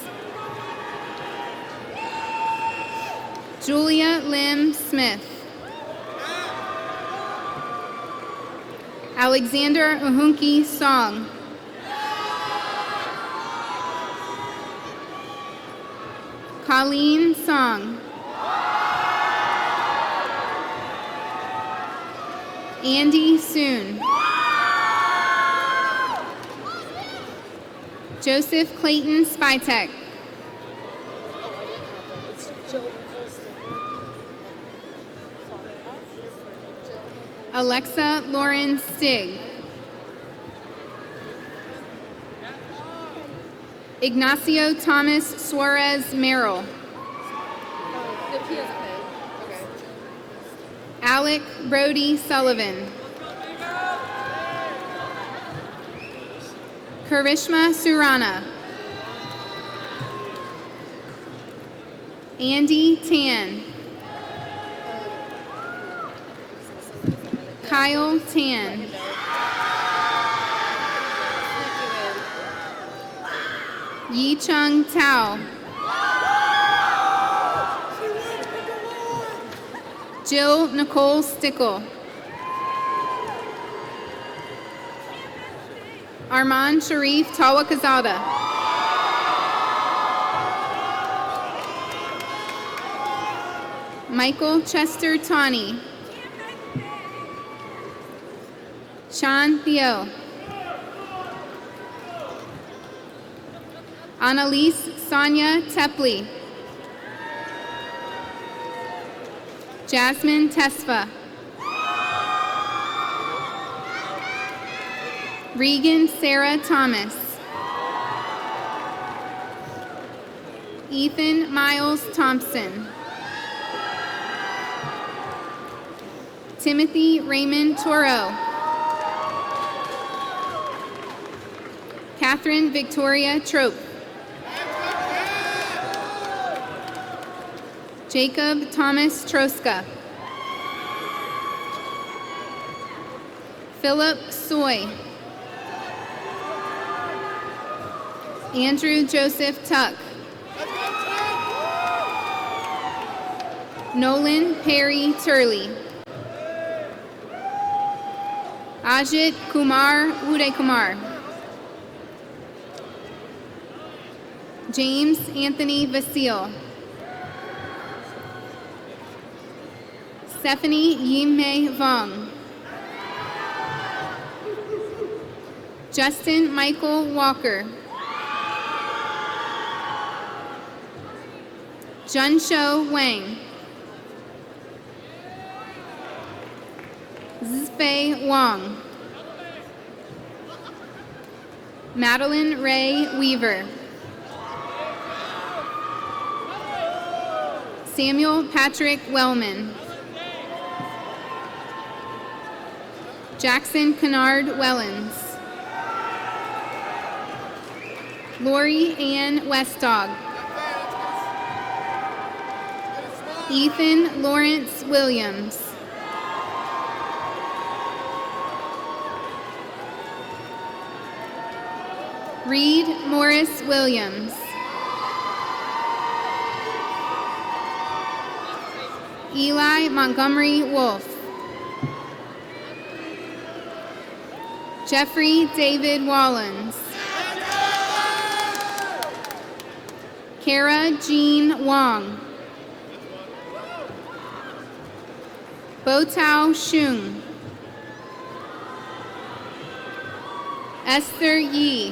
[SPEAKER 5] Julia Lim Smith. Alexander Uhunki Song. Colleen Song. Andy Soon. Joseph Clayton Spytek. Alexa Lauren Stig. Ignacio Thomas Suarez Merrill. Alec Brody Sullivan. Karishma Surana. Andy Tan. Kyle Tan. Yi Chung Tao. Jill Nicole Stickle. Armand Sharif Tawakazada. Michael Chester Tawney. Sean Theo. Annalise Sonia Tepley. Jasmine Tesfa. Regan Sarah Thomas. Ethan Miles Thompson. Timothy Raymond Toro. Catherine Victoria Trope. Jacob Thomas Troska. Philip Soy. Andrew Joseph Tuck. Nolan Perry Turley. Ajit Kumar Udekumar. James Anthony Vasile. Stephanie Yimei Vong. Justin Michael Walker. Junsho Wang. Zfei Wang. Madeline Ray Weaver. Samuel Patrick Wellman. Jackson Kennard Wellens. Lori Ann Westdog. Ethan Lawrence Williams. Reed Morris Williams. Eli Montgomery Wolf. Jeffrey David Wallens. Kara Jean Wong. Botao Shung. Esther Yi.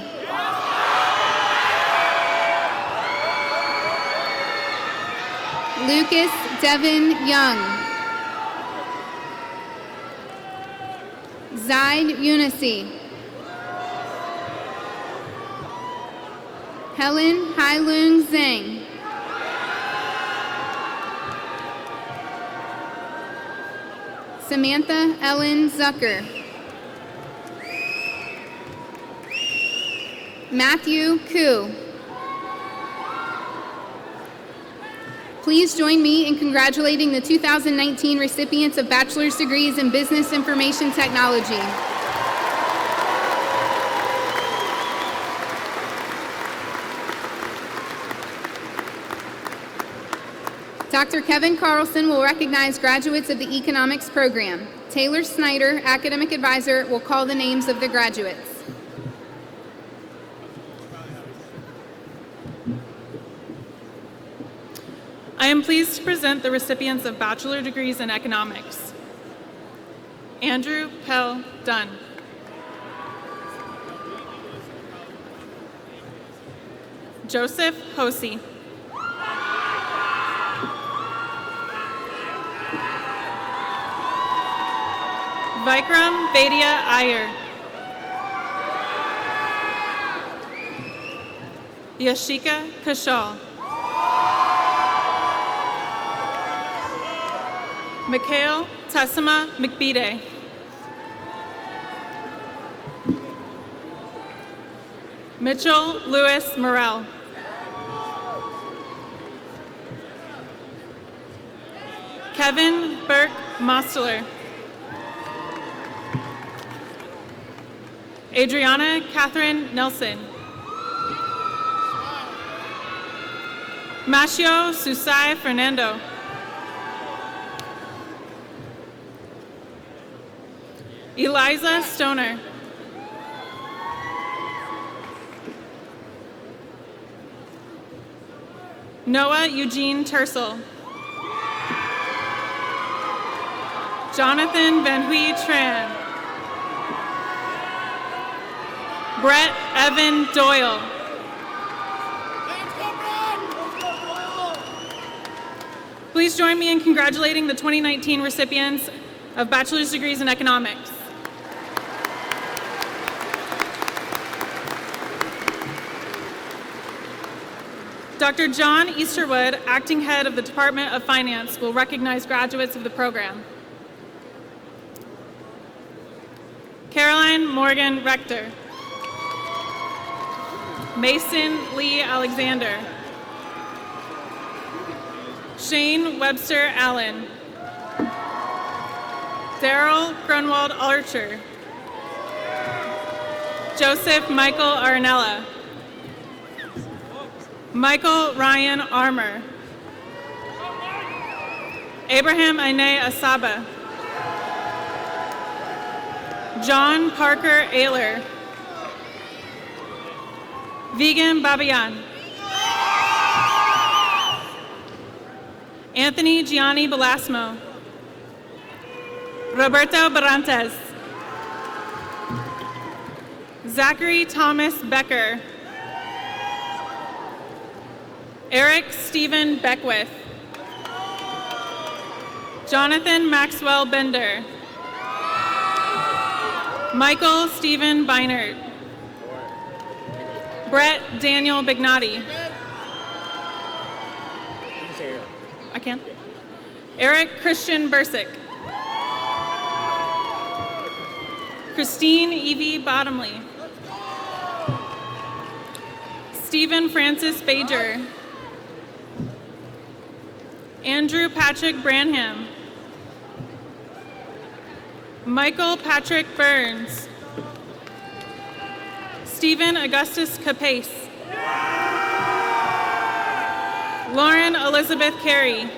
[SPEAKER 5] Lucas Devin Young. Zaid Unisi. Helen Hailung Zhang. Samantha Ellen Zucker. Matthew Koo. Please join me in congratulating the 2019 recipients of bachelor's degrees in Business Information Technology. Dr. Kevin Carlson will recognize graduates of the economics program. Taylor Snyder, academic advisor, will call the names of the graduates.
[SPEAKER 6] I am pleased to present the recipients of bachelor degrees in economics. Andrew Pell Dunn. Joseph Hosey. Vikram Vaidya Iyer. Yashika Kashal. Mikhail Tessima McBeade. Mitchell Lewis Morrell. Kevin Burke Mosteler. Adriana Catherine Nelson. Machio Susai Fernando. Eliza Stoner. Noah Eugene Tersel. Jonathan Van Huy Tran. Brett Evan Doyle. Please join me in congratulating the 2019 recipients of bachelor's degrees in economics. Dr. John Easterwood, acting head of the Department of Finance, will recognize graduates of the program. Caroline Morgan Rector. Mason Lee Alexander. Shane Webster Allen. Daryl Grunwald Archer. Joseph Michael Arnella. Michael Ryan Armour. Abraham Aine Asaba. John Parker Ayler. Vegan Babayan. Anthony Gianni Belasmo. Roberto Barantes. Zachary Thomas Becker. Eric Stephen Beckwith. Jonathan Maxwell Bender. Michael Stephen Beinert. Brett Daniel Bignati. I can. Eric Christian Bursick. Christine Evie Bottomley. Stephen Francis Bajer. Andrew Patrick Branham. Michael Patrick Burns. Stephen Augustus Capace. Lauren Elizabeth Carey.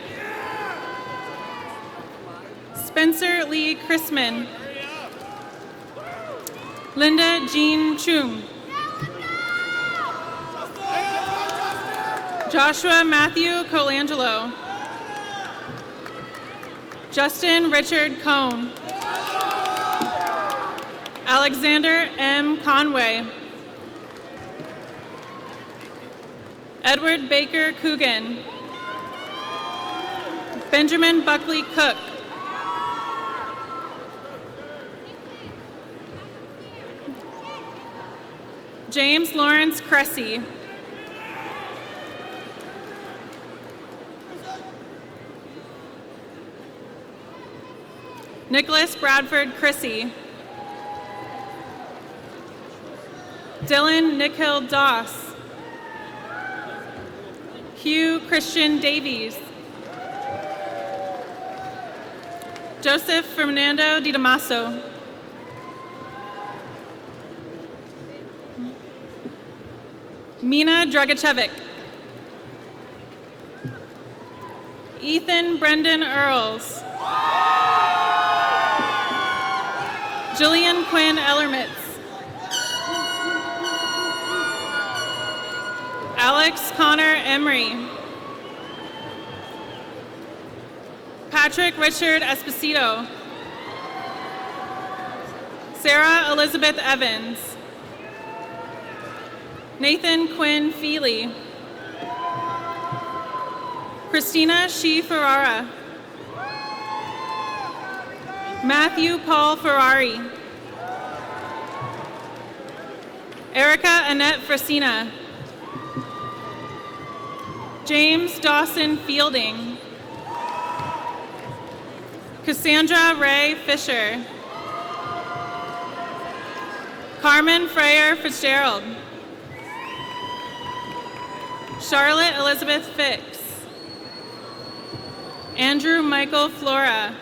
[SPEAKER 6] Spencer Lee Chrisman. Linda Jean Chung. Joshua Matthew Colangelo. Justin Richard Cohn. Alexander M. Conway. Edward Baker Coogan. Benjamin Buckley Cook. James Lawrence Cressy. Nicholas Bradford Chrissy. Dylan Nikhil Doss. Hugh Christian Davies. Joseph Fernando Di Damaso. Mina Dragicevic. Ethan Brendan Earls. Jillian Quinn Ellermitz. Alex Connor Emery. Patrick Richard Esposito. Sarah Elizabeth Evans. Nathan Quinn Feely. Christina Shee Ferrara. Matthew Paul Ferrari. Erica Annette Frasina. James Dawson Fielding. Cassandra Ray Fisher. Carmen Freyer Fitzgerald. Charlotte Elizabeth Fix. Andrew Michael Flora.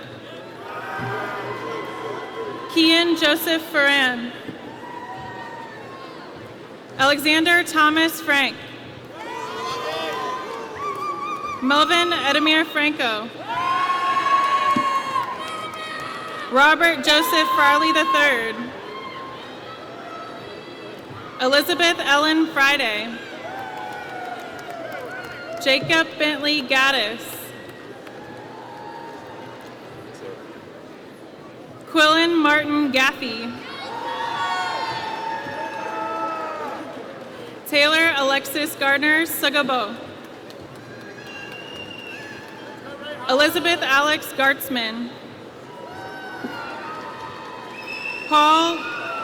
[SPEAKER 6] Kian Joseph Ferran. Alexander Thomas Frank. Melvin Edemir Franco. Robert Joseph Farley III. Elizabeth Ellen Friday. Jacob Bentley Gaddis. Quillen Martin Gaffey. Taylor Alexis Gardner Sugabo. Elizabeth Alex Gartzman. Paul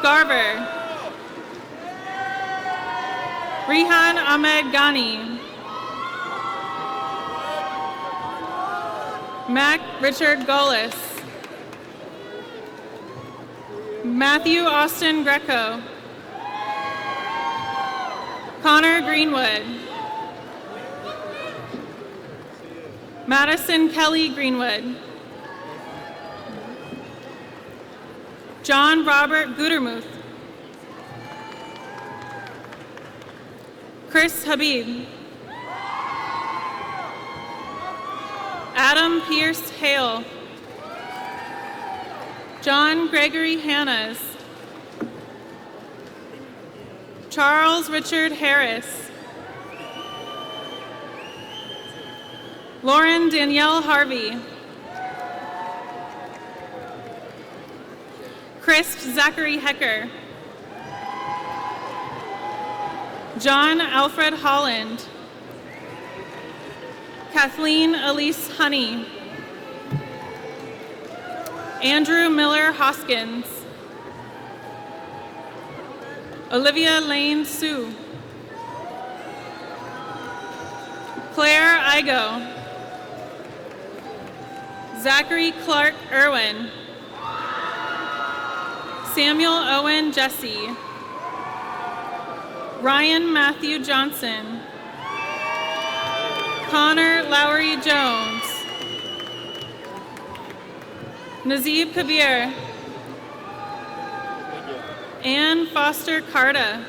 [SPEAKER 6] Garver. Rihan Ahmed Ghani. Mac Richard Gullis. Matthew Austin Greco. Connor Greenwood. Madison Kelly Greenwood. John Robert Gutermuth. Chris Habib. Adam Pierce Hale. John Gregory Hannas. Charles Richard Harris. Lauren Danielle Harvey. Chris Zachary Hecker. John Alfred Holland. Kathleen Elise Honey. Andrew Miller Hoskins. Olivia Lane Sue. Claire Igo. Zachary Clark Irwin. Samuel Owen Jesse. Ryan Matthew Johnson. Connor Lowry Jones. Nazib Kabir. Ann Foster Carta.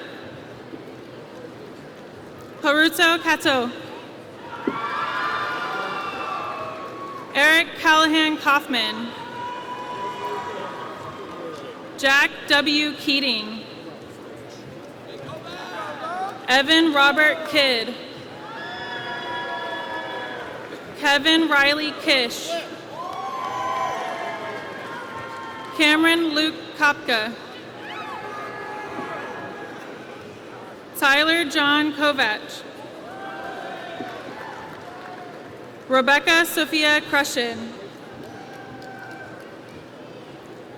[SPEAKER 6] Haruto Kato. Eric Callahan Kaufman. Jack W. Keating. Evan Robert Kidd. Kevin Riley Kish. Cameron Luke Kopka. Tyler John Kovach. Rebecca Sophia Crushin.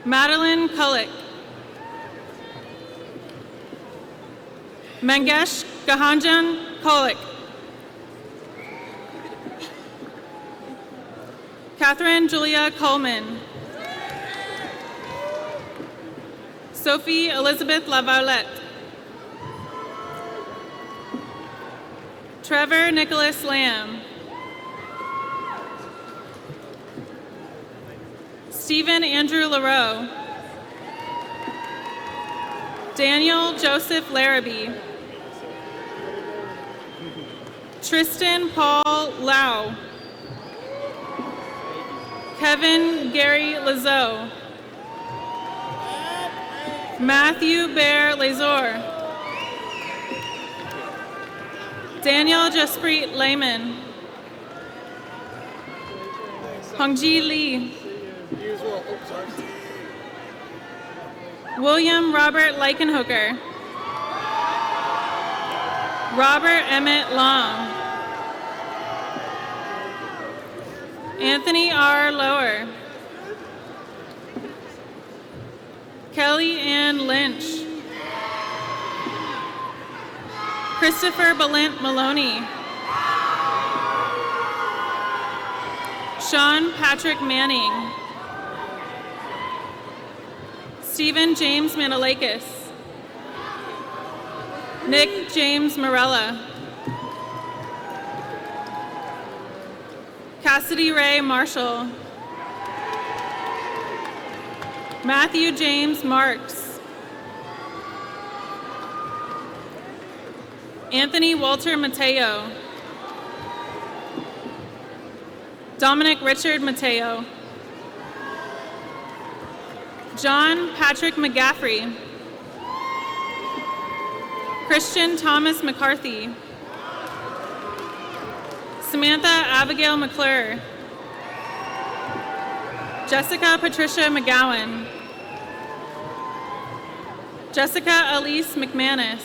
[SPEAKER 6] Madeline Kullick. Mangesh Gahanjan Kollik. Catherine Julia Coleman. Sophie Elizabeth Lavalette. Trevor Nicholas Lamb. Stephen Andrew LaRoe. Daniel Joseph Larrabee. Tristan Paul Lau. Kevin Gary Lazo. Matthew Bear Lazor. Daniel Jasprit Lehman. Hongji Lee. William Robert Leichenhooker. Robert Emmett Long. Anthony R. Lower. Kelly Ann Lynch. Christopher Balint Maloney. Sean Patrick Manning. Stephen James Manalakis. Nick James Morella. Cassidy Ray Marshall. Matthew James Marks. Anthony Walter Mateo. Dominic Richard Mateo. John Patrick McGaffrey. Christian Thomas McCarthy. Samantha Abigail McClure. Jessica Patricia McGowan. Jessica Elise McManus.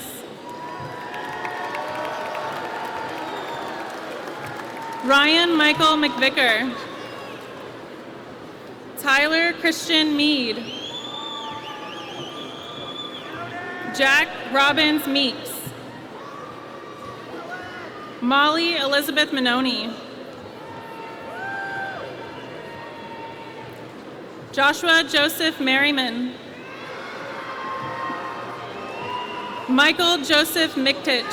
[SPEAKER 6] Ryan Michael McVicker. Tyler Christian Mead. Jack Robbins Meeks. Molly Elizabeth Manoni. Joshua Joseph Merriman. Michael Joseph Miktich.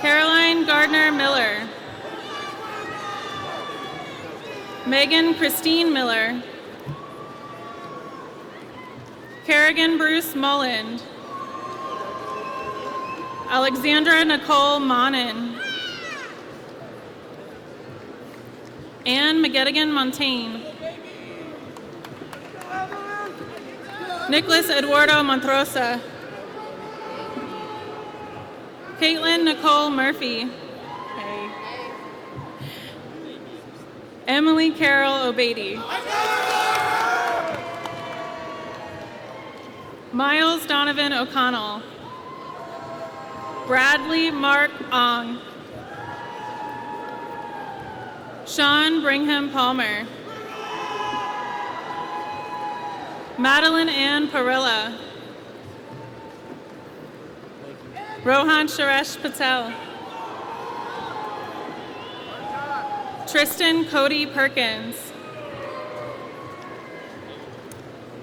[SPEAKER 6] Caroline Gardner Miller. Megan Christine Miller. Kerrigan Bruce Mullen. Alexandra Nicole Monin. Anne McGettigan Montaigne. Nicholas Eduardo Montrosa. Caitlin Nicole Murphy. Emily Carol Obeidi. Miles Donovan O'Connell. Bradley Mark Ong. Sean Brigham Palmer. Madeline Ann Parilla. Rohan Sharesh Patel. Tristan Cody Perkins.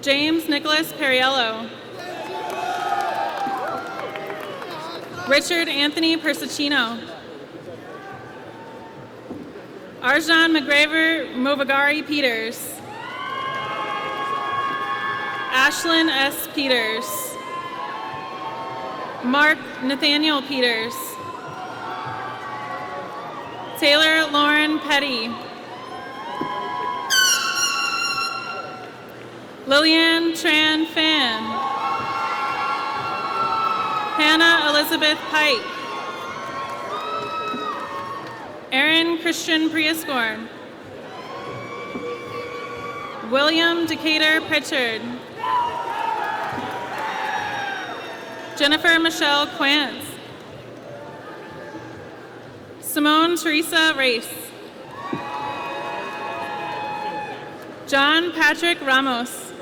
[SPEAKER 6] James Nicholas Periello. Richard Anthony Persicino. Arjan McGraver Movagari Peters. Ashlyn S. Peters. Mark Nathaniel Peters. Taylor Lauren Petty. Lillian Tran Fan. Hannah Elizabeth Pike. Aaron Christian Prieskorn. William Decatur Pritchard. Jennifer Michelle Quantz. Simone Teresa Race. John Patrick Ramos.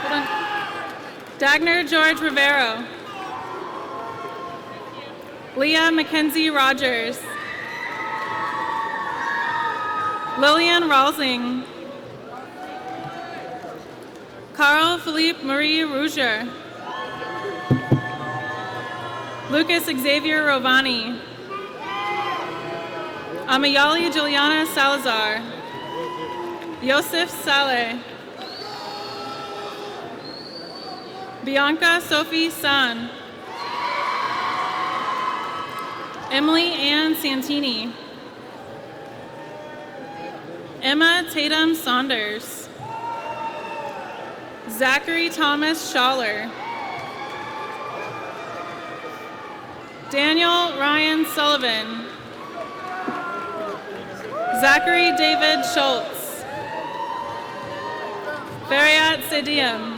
[SPEAKER 6] Hold on. Dagner George Rivero. Leah Mackenzie Rogers. Lillian Ralsing. Carl Philippe Marie Rouger. Lucas Xavier Rovani. Amayali Juliana Salazar. Yosef Saleh. Bianca Sophie San. Emily Ann Santini. Emma Tatum Saunders. Zachary Thomas Schaller. Daniel Ryan Sullivan. Zachary David Schultz. Fariat Sedium.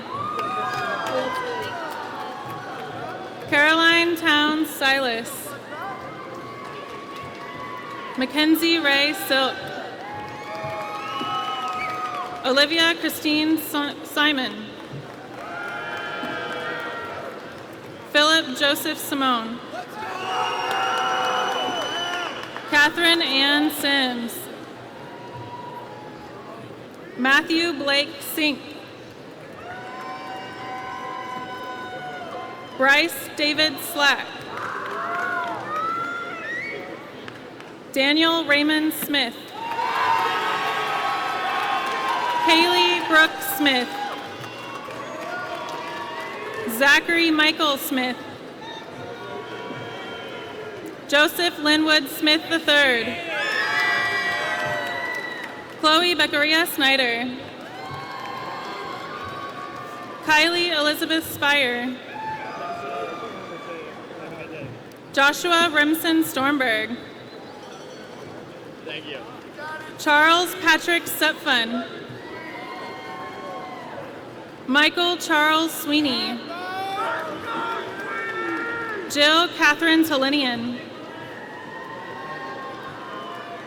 [SPEAKER 6] Caroline Towns Silas. Mackenzie Ray Silk. Olivia Christine Simon. Philip Joseph Simone. Catherine Ann Sims. Matthew Blake Sink. Bryce David Slack. Daniel Raymond Smith. Kaylee Brooke Smith. Zachary Michael Smith. Joseph Linwood Smith III. Chloe Beccaria Snyder. Kylie Elizabeth Spire. Joshua Remsen Stormberg.
[SPEAKER 4] Thank you.
[SPEAKER 6] Charles Patrick Supfun. Michael Charles Sweeney. Jill Catherine Tolinian.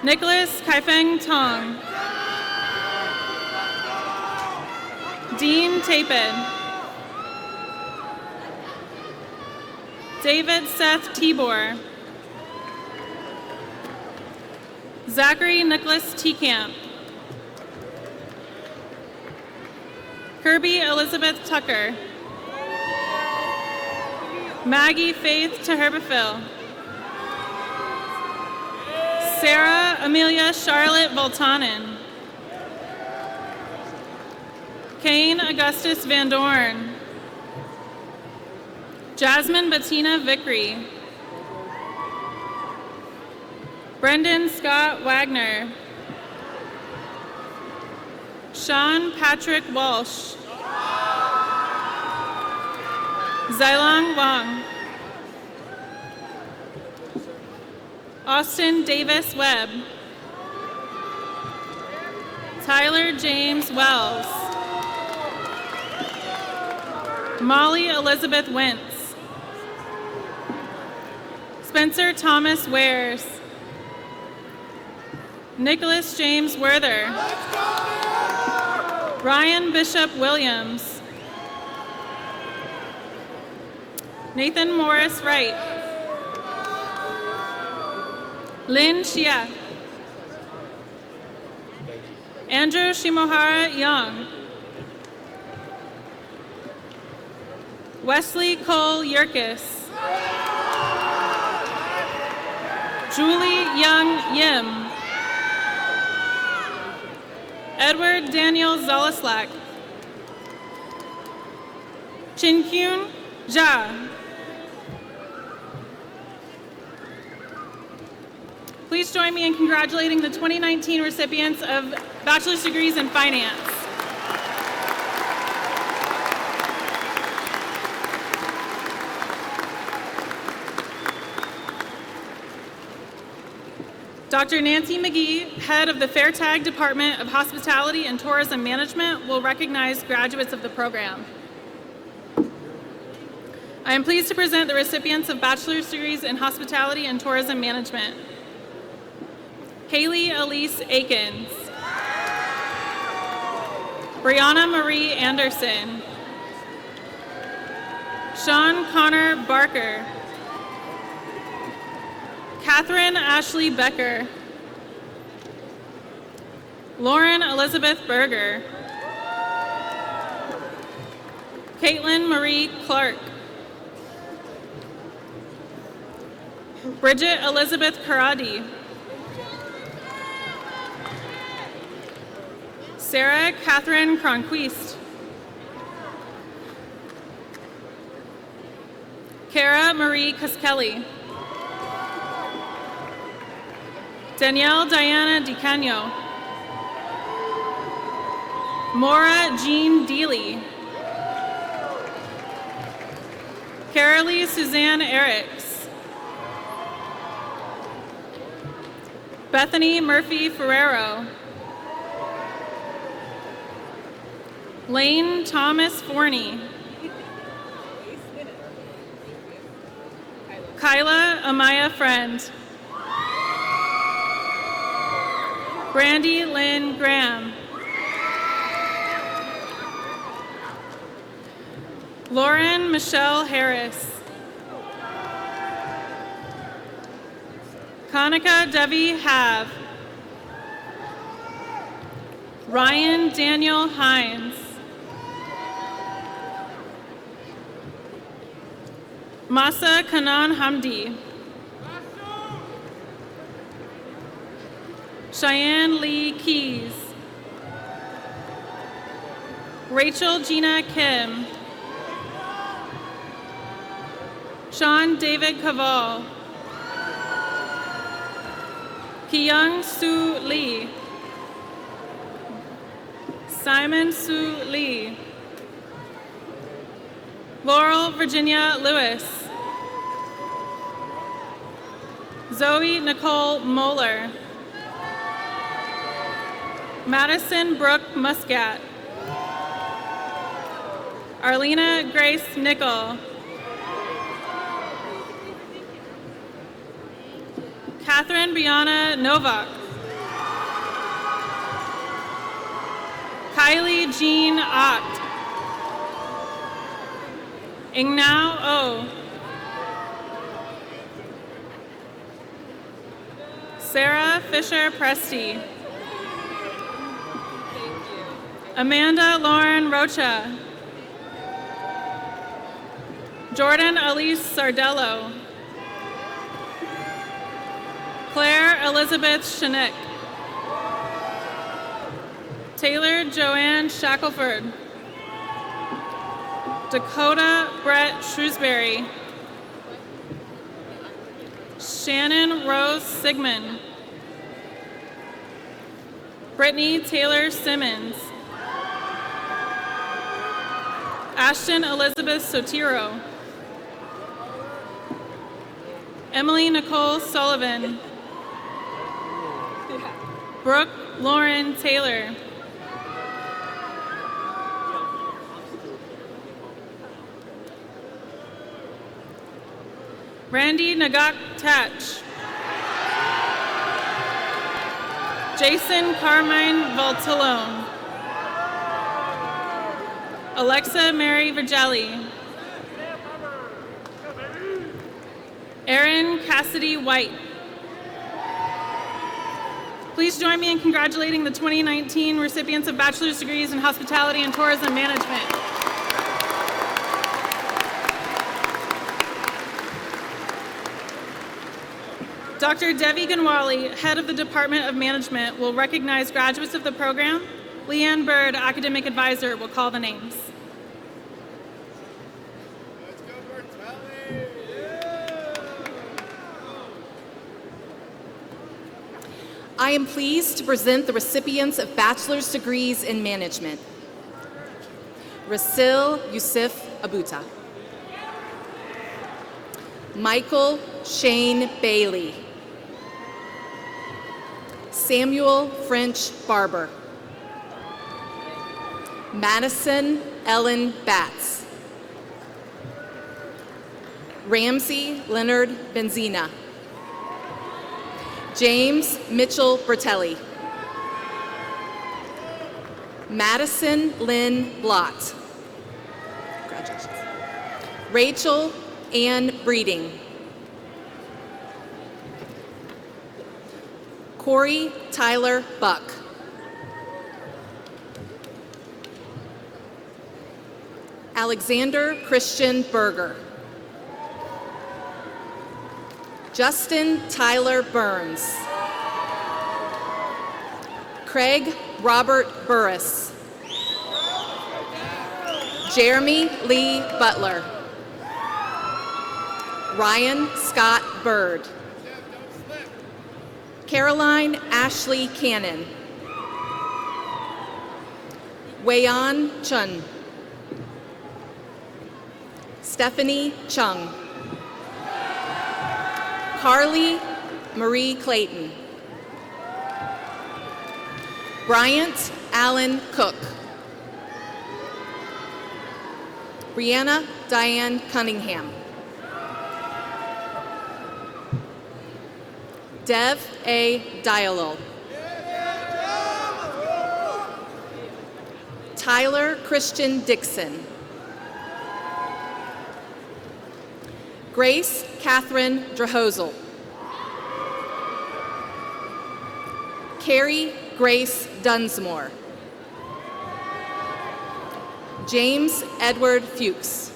[SPEAKER 6] Nicholas Kaifeng Tong. Dean Tapin. David Seth Tibor. Zachary Nicholas Teekamp. Kirby Elizabeth Tucker. Maggie Faith Teherbafil. Sarah Amelia Charlotte Voltanen. Kane Augustus Van Dorn. Jasmine Bettina Vickery. Brendan Scott Wagner. Sean Patrick Walsh. Zilong Wang. Austin Davis Webb. Tyler James Wells. Molly Elizabeth Wentz. Spencer Thomas Wares. Nicholas James Werther. Ryan Bishop Williams. Nathan Morris Wright. Lin Xia. Andrew Shimohara Young. Wesley Cole Yerkes. Julie Young Yim. Edward Daniel Zalaslak. Chinkyun Jha. Please join me in congratulating the 2019 recipients of bachelor's degrees in finance. Dr. Nancy McGee, head of the Fairtag Department of Hospitality and Tourism Management, will recognize graduates of the program. I am pleased to present the recipients of bachelor's degrees in Hospitality and Tourism Management. Haley Elise Akins. Brianna Marie Anderson. Sean Connor Barker. Catherine Ashley Becker. Lauren Elizabeth Berger. Caitlin Marie Clark. Bridget Elizabeth Karadi. Sarah Catherine Cronquist. Kara Marie Caskelli. Danielle Diana DiCanio. Maura Jean Deely. Carolee Suzanne Eriks. Bethany Murphy Ferrero. Lane Thomas Forney. Kyla Amaya Friend. Brandy Lynn Graham. Lauren Michelle Harris. Kanika Devi Have. Ryan Daniel Hines. Masa Kanan Hamdi. Cheyenne Lee Keys. Rachel Gina Kim. Sean David Caval. Kyung Soo Lee. Simon Soo Lee. Laurel Virginia Lewis. Zoe Nicole Moeller. Madison Brooke Muscat. Arlena Grace Nickel. Catherine Brianna Novak. Kylie Jean Ott. Ingnao O. Sarah Fisher Presti. Amanda Lauren Rocha. Jordan Elise Sardello. Claire Elizabeth Shenick. Taylor Joanne Shackelford. Dakota Brett Shrewsbury. Shannon Rose Sigmund. Brittany Taylor Simmons. Ashton Elizabeth Sotiro. Emily Nicole Sullivan. Brooke Lauren Taylor. Randy Nagak Tatch. Jason Carmine Voltillone. Alexa Mary Virgelli. Erin Cassidy White. Please join me in congratulating the 2019 recipients of bachelor's degrees in hospitality and tourism management. Dr. Devi Ganwali, head of the Department of Management, will recognize graduates of the program. Leanne Bird, academic advisor, will call the names.
[SPEAKER 7] I am pleased to present the recipients of bachelor's degrees in management. Rasil Yusuf Abuta. Michael Shane Bailey. Samuel French Barber. Madison Ellen Batts. Ramsey Leonard Benzina. James Mitchell Bertelli. Madison Lynn Blott. Congratulations. Rachel Ann Breeding. Corey Tyler Buck. Alexander Christian Berger. Justin Tyler Burns. Craig Robert Burris. Jeremy Lee Butler. Ryan Scott Bird. Caroline Ashley Cannon. Weian Chun. Stephanie Chung. Carly Marie Clayton. Bryant Allen Cook. Brianna Diane Cunningham. Dev A. Diallo. Tyler Christian Dixon. Grace Catherine Drahosel. Carrie Grace Dunsmore. James Edward Fuchs.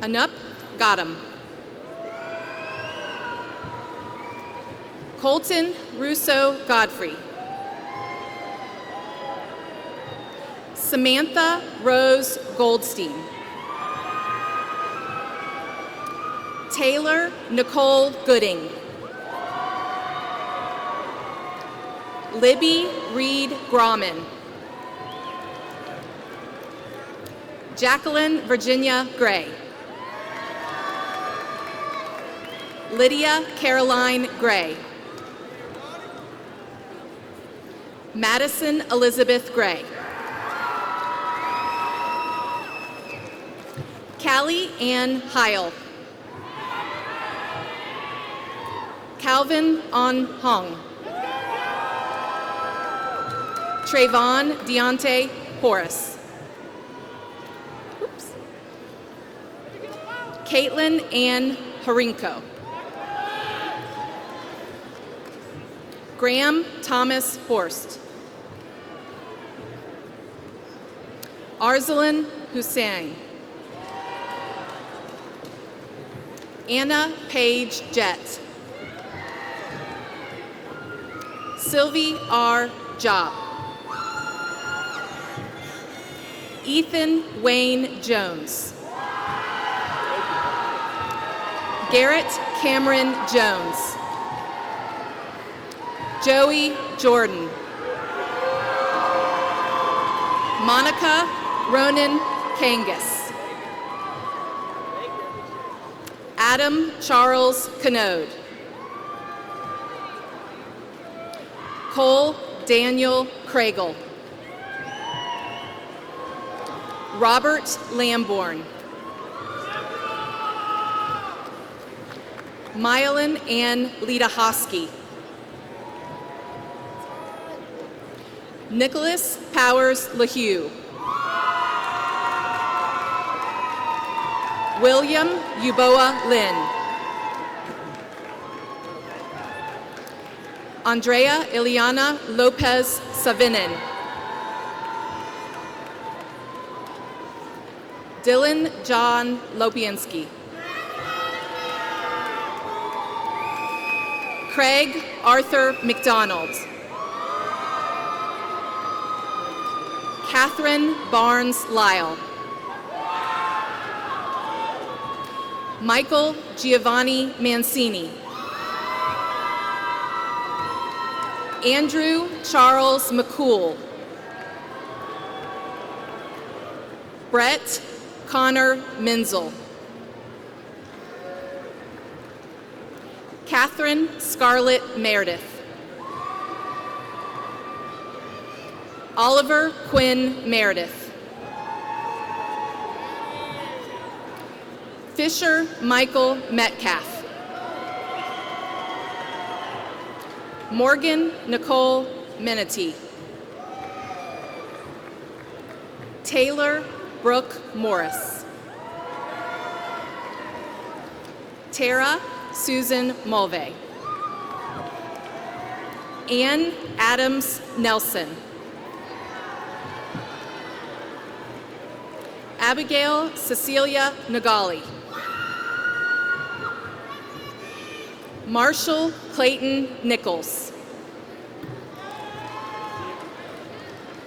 [SPEAKER 7] Anup Gautam. Colton Russo Godfrey. Samantha Rose Goldstein. Taylor Nicole Gooding. Libby Reed Grauman. Jacqueline Virginia Gray. Lydia Caroline Gray. Madison Elizabeth Gray. Callie Ann Heil. Calvin On Hong. Trayvon Deontay Horace. Oops. Caitlin Ann Harinko. Graham Thomas Horst. Arzalin Hussain. Anna Page Jett. Sylvie R. Job. Ethan Wayne Jones. Garrett Cameron Jones. Joey Jordan. Monica Ronan Kangas. Adam Charles Canode. Cole Daniel Craigle. Robert Lamborn. Myelin Ann Lidahosky. Nicholas Powers LaHue. William Uboa Lynn. Andrea Ileana Lopez Savinin. Dylan John Lopiansky. Craig Arthur McDonald. Catherine Barnes Lyle. Michael Giovanni Mancini. Andrew Charles McCool. Brett Connor Menzel. Catherine Scarlett Meredith. Oliver Quinn Meredith. Fisher Michael Metcalf. Morgan Nicole Menity. Taylor Brooke Morris. Tara Susan Mulvey. Ann Adams Nelson. Abigail Cecilia Nagali. Marshall Clayton Nichols.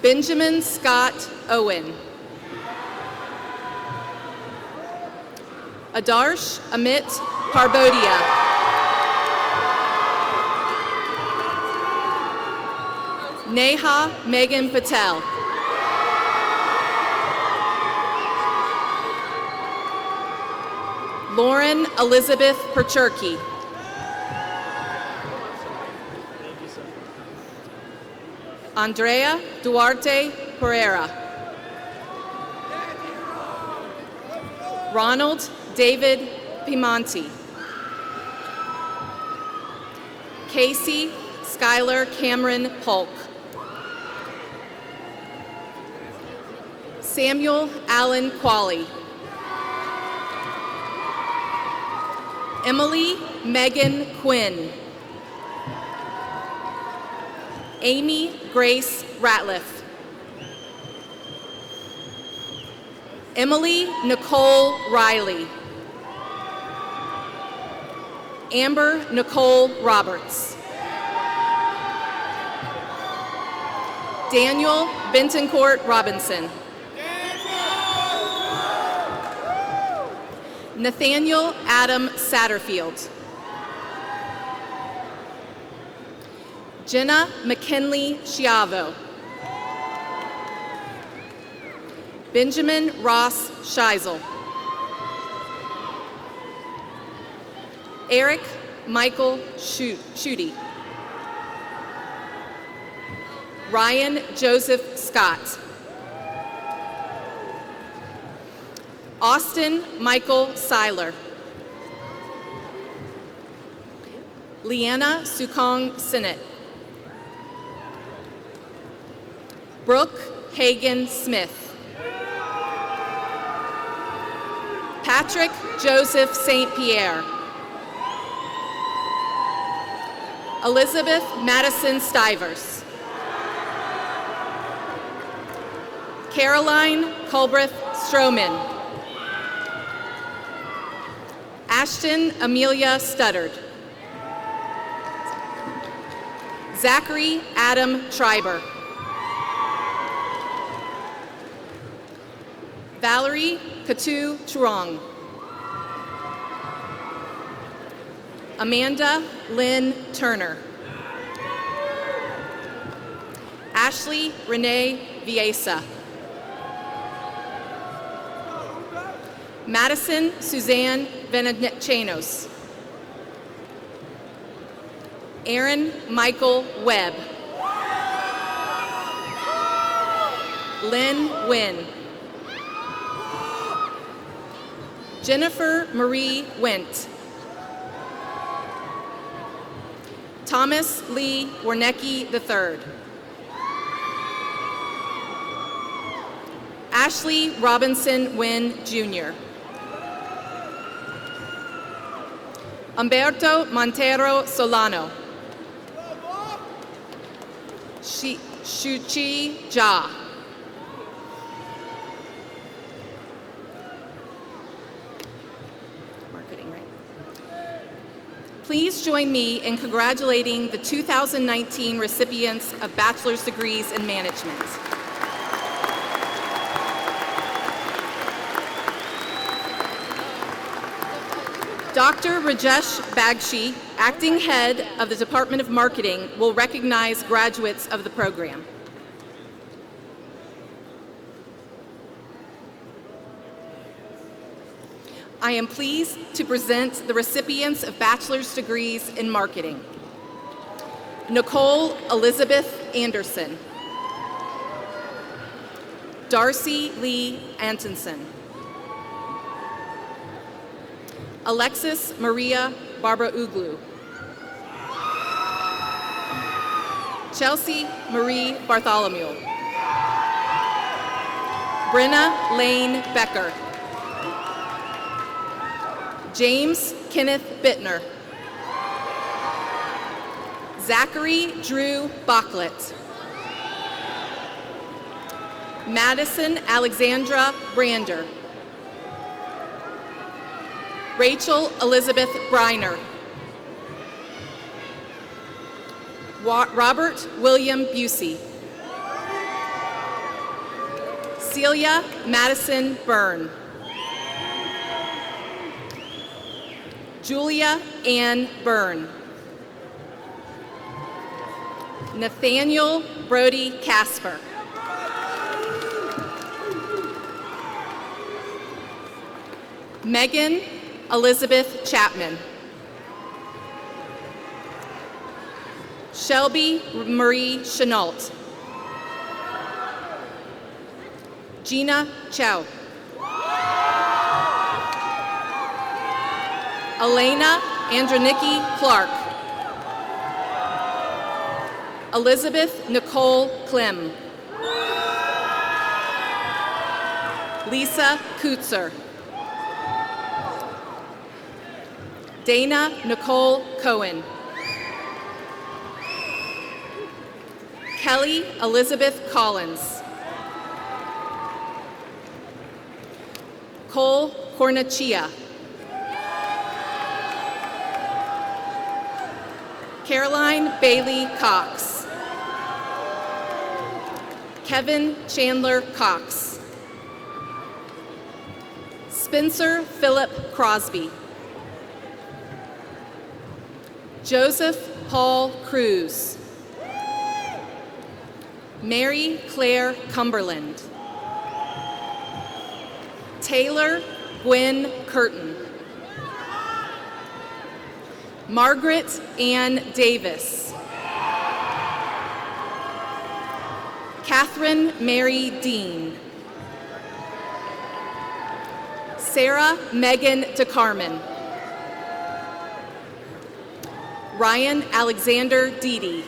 [SPEAKER 7] Benjamin Scott Owen. Adarsh Amit Parbodia. Neha Megan Patel. Lauren Elizabeth Percherky. Andrea Duarte Pereira. Ronald David Pimonti. Casey Skylar Cameron Polk. Samuel Allen Qualley. Emily Megan Quinn. Amy Grace Ratliff. Emily Nicole Riley. Amber Nicole Roberts. Daniel Bentoncourt Robinson. Nathaniel Adam Satterfield. Jenna McKinley Schiavo. Benjamin Ross Scheisel. Eric Michael Schutte. Ryan Joseph Scott. Austin Michael Seiler. Leanna Sukong Sinnott. Brooke Hagan Smith. Patrick Joseph St. Pierre. Elizabeth Madison Stivers. Caroline Culbreth Stroman. Ashton Amelia Studdard. Zachary Adam Schreiber. Valerie Katu Truong. Amanda Lynn Turner. Ashley Renee Viesa. Madison Suzanne Venecenos. Aaron Michael Webb. Lynn Wynn. Jennifer Marie Went. Thomas Lee Warnecki III. Ashley Robinson Wynn Jr. Humberto Montero Solano. Shuchi Jha. Marketing, right? Please join me in congratulating the 2019 recipients of bachelor's degrees in management. Dr. Rajesh Bagshi, Acting Head of the Department of Marketing, will recognize graduates of the program. I am pleased to present the recipients of bachelor's degrees in marketing. Nicole Elizabeth Anderson. Darcy Lee Antonson. Alexis Maria Barbara Uglu. Chelsea Marie Bartholomew. Brenna Lane Becker. James Kenneth Bittner. Zachary Drew Bachlet. Madison Alexandra Brander. Rachel Elizabeth Briner. Robert William Busey. Celia Madison Byrne. Julia Ann Byrne. Nathaniel Brody Casper. Megan Elizabeth Chapman. Shelby Marie Chenault. Gina Chow. Elena Androniki Clark. Elizabeth Nicole Clem. Lisa Kutzer. Dana Nicole Cohen. Kelly Elizabeth Collins. Nicole Cornachia. Caroline Bailey Cox. Kevin Chandler Cox. Spencer Philip Crosby. Joseph Paul Cruz. Mary Claire Cumberland. Taylor Gwen Curtin. Margaret Ann Davis. Catherine Mary Dean. Sarah Megan DeCarmen. Ryan Alexander Deedy.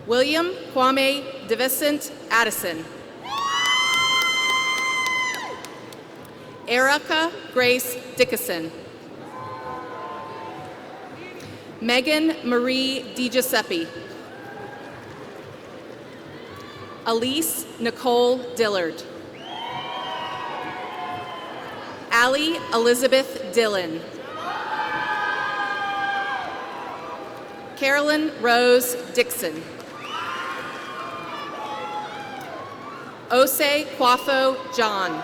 [SPEAKER 7] William Kwame DeVicent Addison. Erica Grace Dickinson. Megan Marie DiGiuseppe. Elise Nicole Dillard. Allie Elizabeth Dillon. Carolyn Rose Dixon. Ose Kwafo John.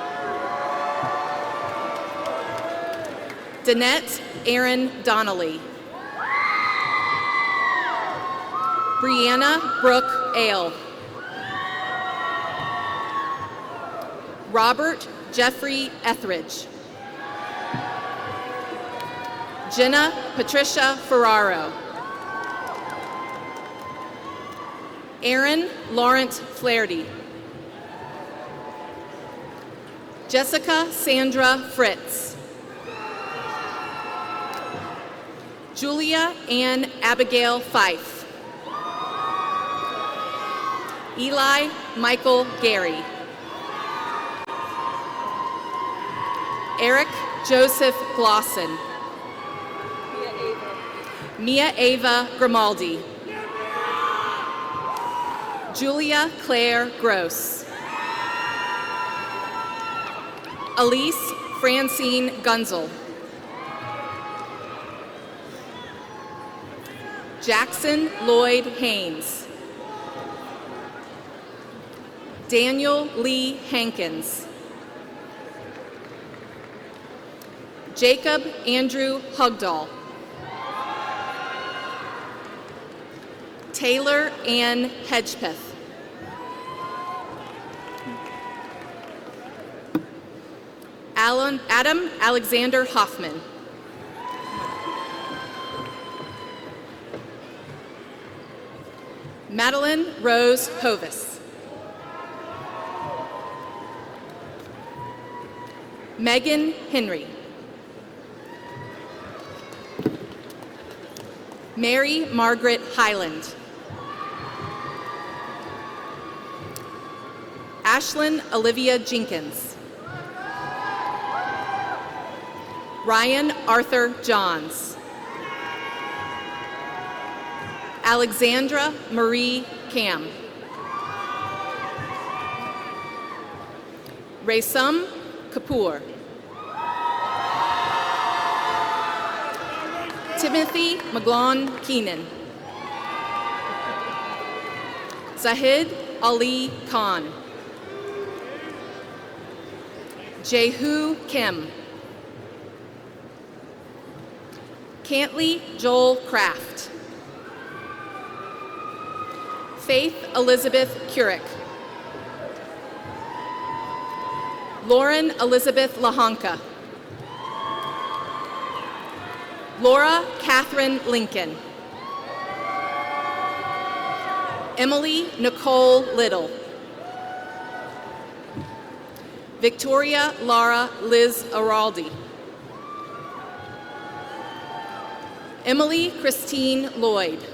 [SPEAKER 7] Danette Aaron Donnelly. Brianna Brooke Ale. Robert Jeffrey Etheridge. Jenna Patricia Ferraro. Aaron Laurent Flaherty. Jessica Sandra Fritz. Julia Ann Abigail Fife. Eli Michael Gary. Eric Joseph Glosson. Mia Ava Grimaldi. Julia Claire Gross. Elise Francine Gunzel. Jackson Lloyd Haynes. Daniel Lee Hankins. Jacob Andrew Hugdahl. Taylor Ann Hedgepeth. Adam Alexander Hoffman. Madeline Rose Hovis. Megan Henry. Mary Margaret Highland. Ashlyn Olivia Jenkins. Ryan Arthur Johns. Alexandra Marie Cam. Raysum Kapoor. Timothy McGlone Keenan. Zahid Ali Khan. Jehu Kim. Cantley Joel Kraft. Faith Elizabeth Curick. Lauren Elizabeth Lahanka. Laura Catherine Lincoln. Emily Nicole Little. Victoria Lara Liz Araldi. Emily Christine Lloyd.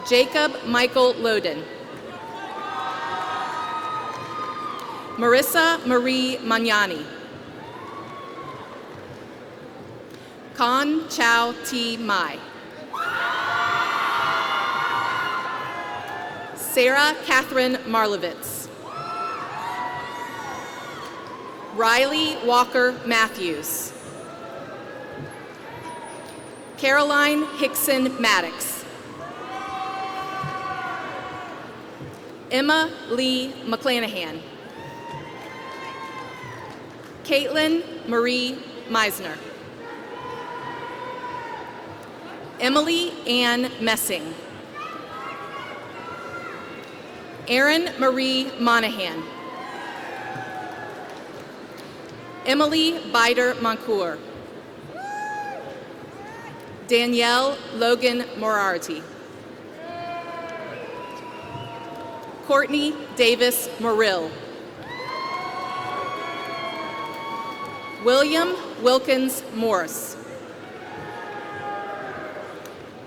[SPEAKER 7] Jacob Michael Loden. Marissa Marie Magnani. Khan Chow T. Mai. Sarah Catherine Marlovitz. Riley Walker Matthews. Caroline Hickson Maddox. Emma Lee McClanahan. Caitlin Marie Meisner. Emily Ann Messing. Erin Marie Monahan. Emily Bider Moncour. Danielle Logan Moriarty. Courtney Davis Morill. William Wilkins Morris.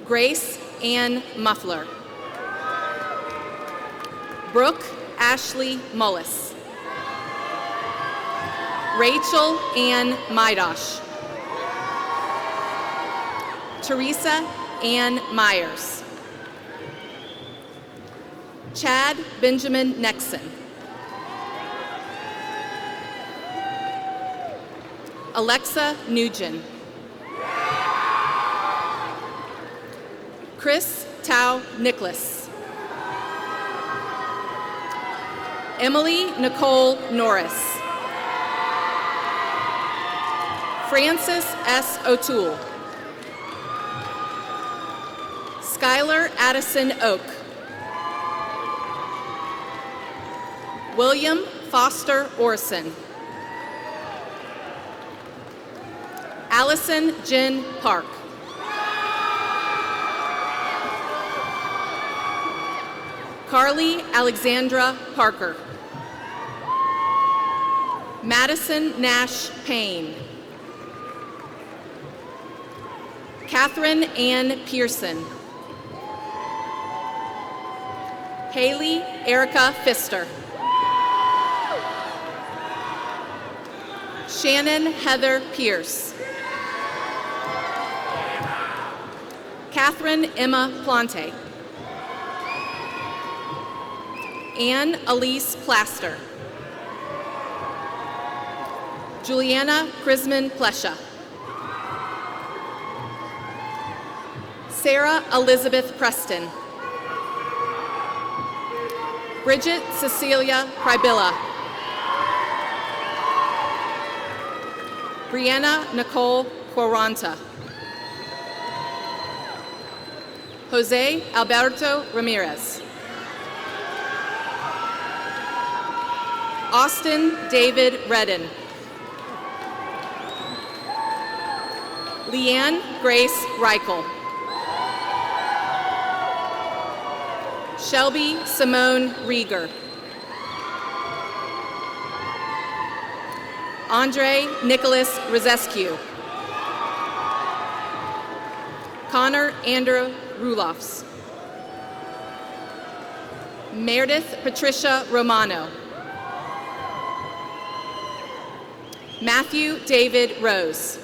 [SPEAKER 7] Grace Ann Muffler. Brooke Ashley Mullis. Rachel Ann Maidosh. Teresa Ann Myers. Chad Benjamin Nexon. Alexa Nugent. Chris Tao Nicholas. Emily Nicole Norris. Francis S. O'Toole. Skylar Addison Oak. William Foster Orson. Allison Jen Park. Carly Alexandra Parker. Madison Nash Payne. Catherine Ann Pearson. Haley Erica Pfister. Shannon Heather Pierce. Catherine Emma Plante. Anne Elise Plaster. Juliana Krisman Plesha. Sarah Elizabeth Preston. Bridget Cecilia Krybilla. Brianna Nicole Quaranta. Jose Alberto Ramirez. Austin David Redden. Leanne Grace Reichel. Shelby Simone Rieger. Andre Nicholas Rozescu. Connor Andrew Rulofs. Meredith Patricia Romano. Matthew David Rose.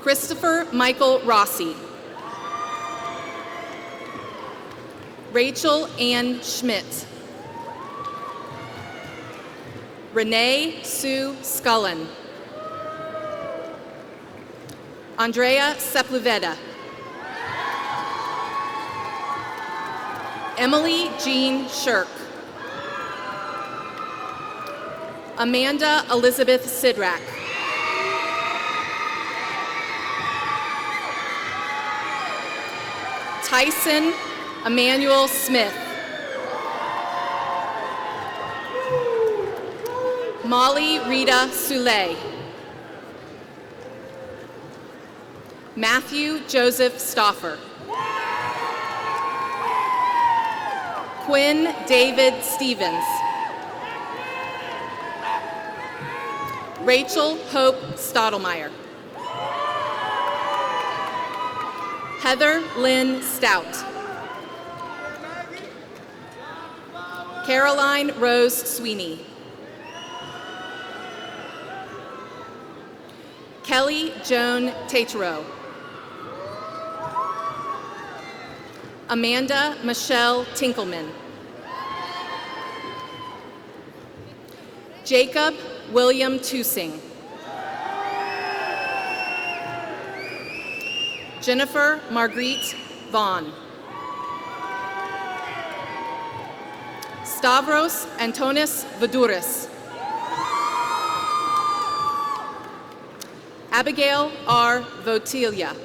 [SPEAKER 7] Christopher Michael Rossi. Rachel Ann Schmidt. Renee Sue Scullen. Andrea Sepulveda. Emily Jean Shirk. Amanda Elizabeth Sidrak. Tyson Emmanuel Smith. Molly Rita Soule. Matthew Joseph Stauffer. Quinn David Stevens. Rachel Hope Stottlemyre. Heather Lynn Stout. Caroline Rose Sweeney. Kelly Joan Tatero. Amanda Michelle Tinkelman. Jacob William Tusing. Jennifer Marguerite Vaughn. Stavros Antonis Voudouris. Abigail R. Votilia.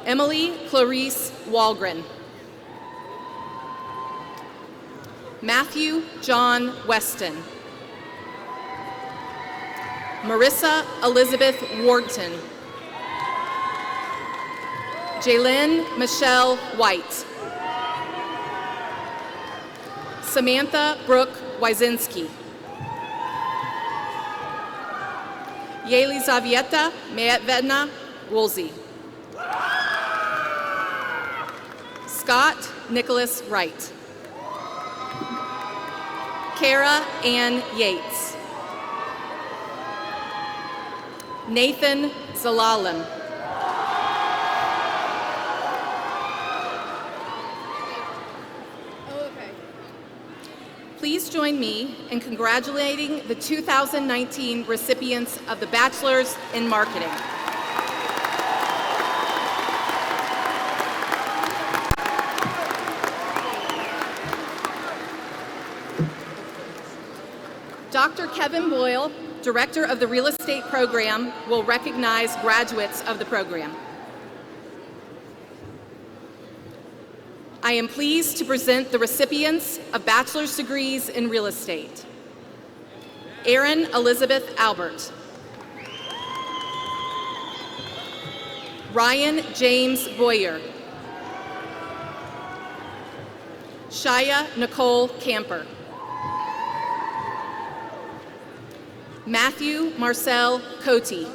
[SPEAKER 7] Emily Clarice Walgren. Matthew John Weston. Marissa Elizabeth Wharton. Jaylyn Michelle White. Samantha Brooke Wyzinski. Yelizavieta Meetvedna Woolsey. Scott Nicholas Wright. Kara Ann Yates. Nathan Zalalam. Please join me in congratulating the 2019 recipients of the Bachelor's in Marketing. Dr. Kevin Boyle, Director of the Real Estate Program, will recognize graduates of the program. I am pleased to present the recipients of bachelor's degrees in real estate. Erin Elizabeth Albert. Ryan James Boyer. Shaya Nicole Camper. Matthew Marcel Cote.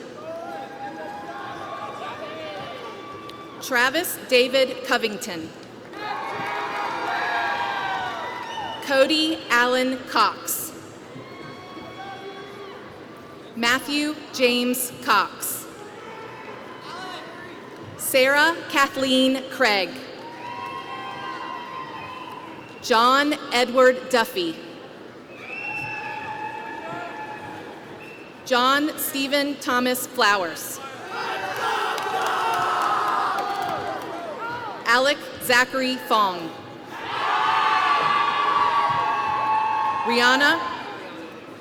[SPEAKER 7] Travis David Covington. Cody Allen Cox. Matthew James Cox. Sarah Kathleen Craig. John Edward Duffy. John Stephen Thomas Flowers. Alec Zachary Fong.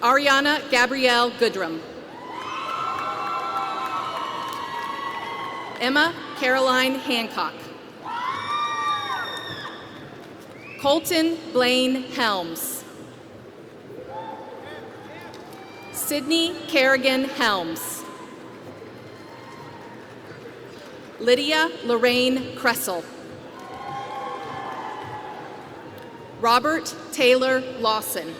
[SPEAKER 7] Ariana Gabrielle Goodrum. Emma Caroline Hancock. Colton Blaine Helms. Sydney Kerrigan Helms. Lydia Lorraine Kressel. Robert Taylor Lawson.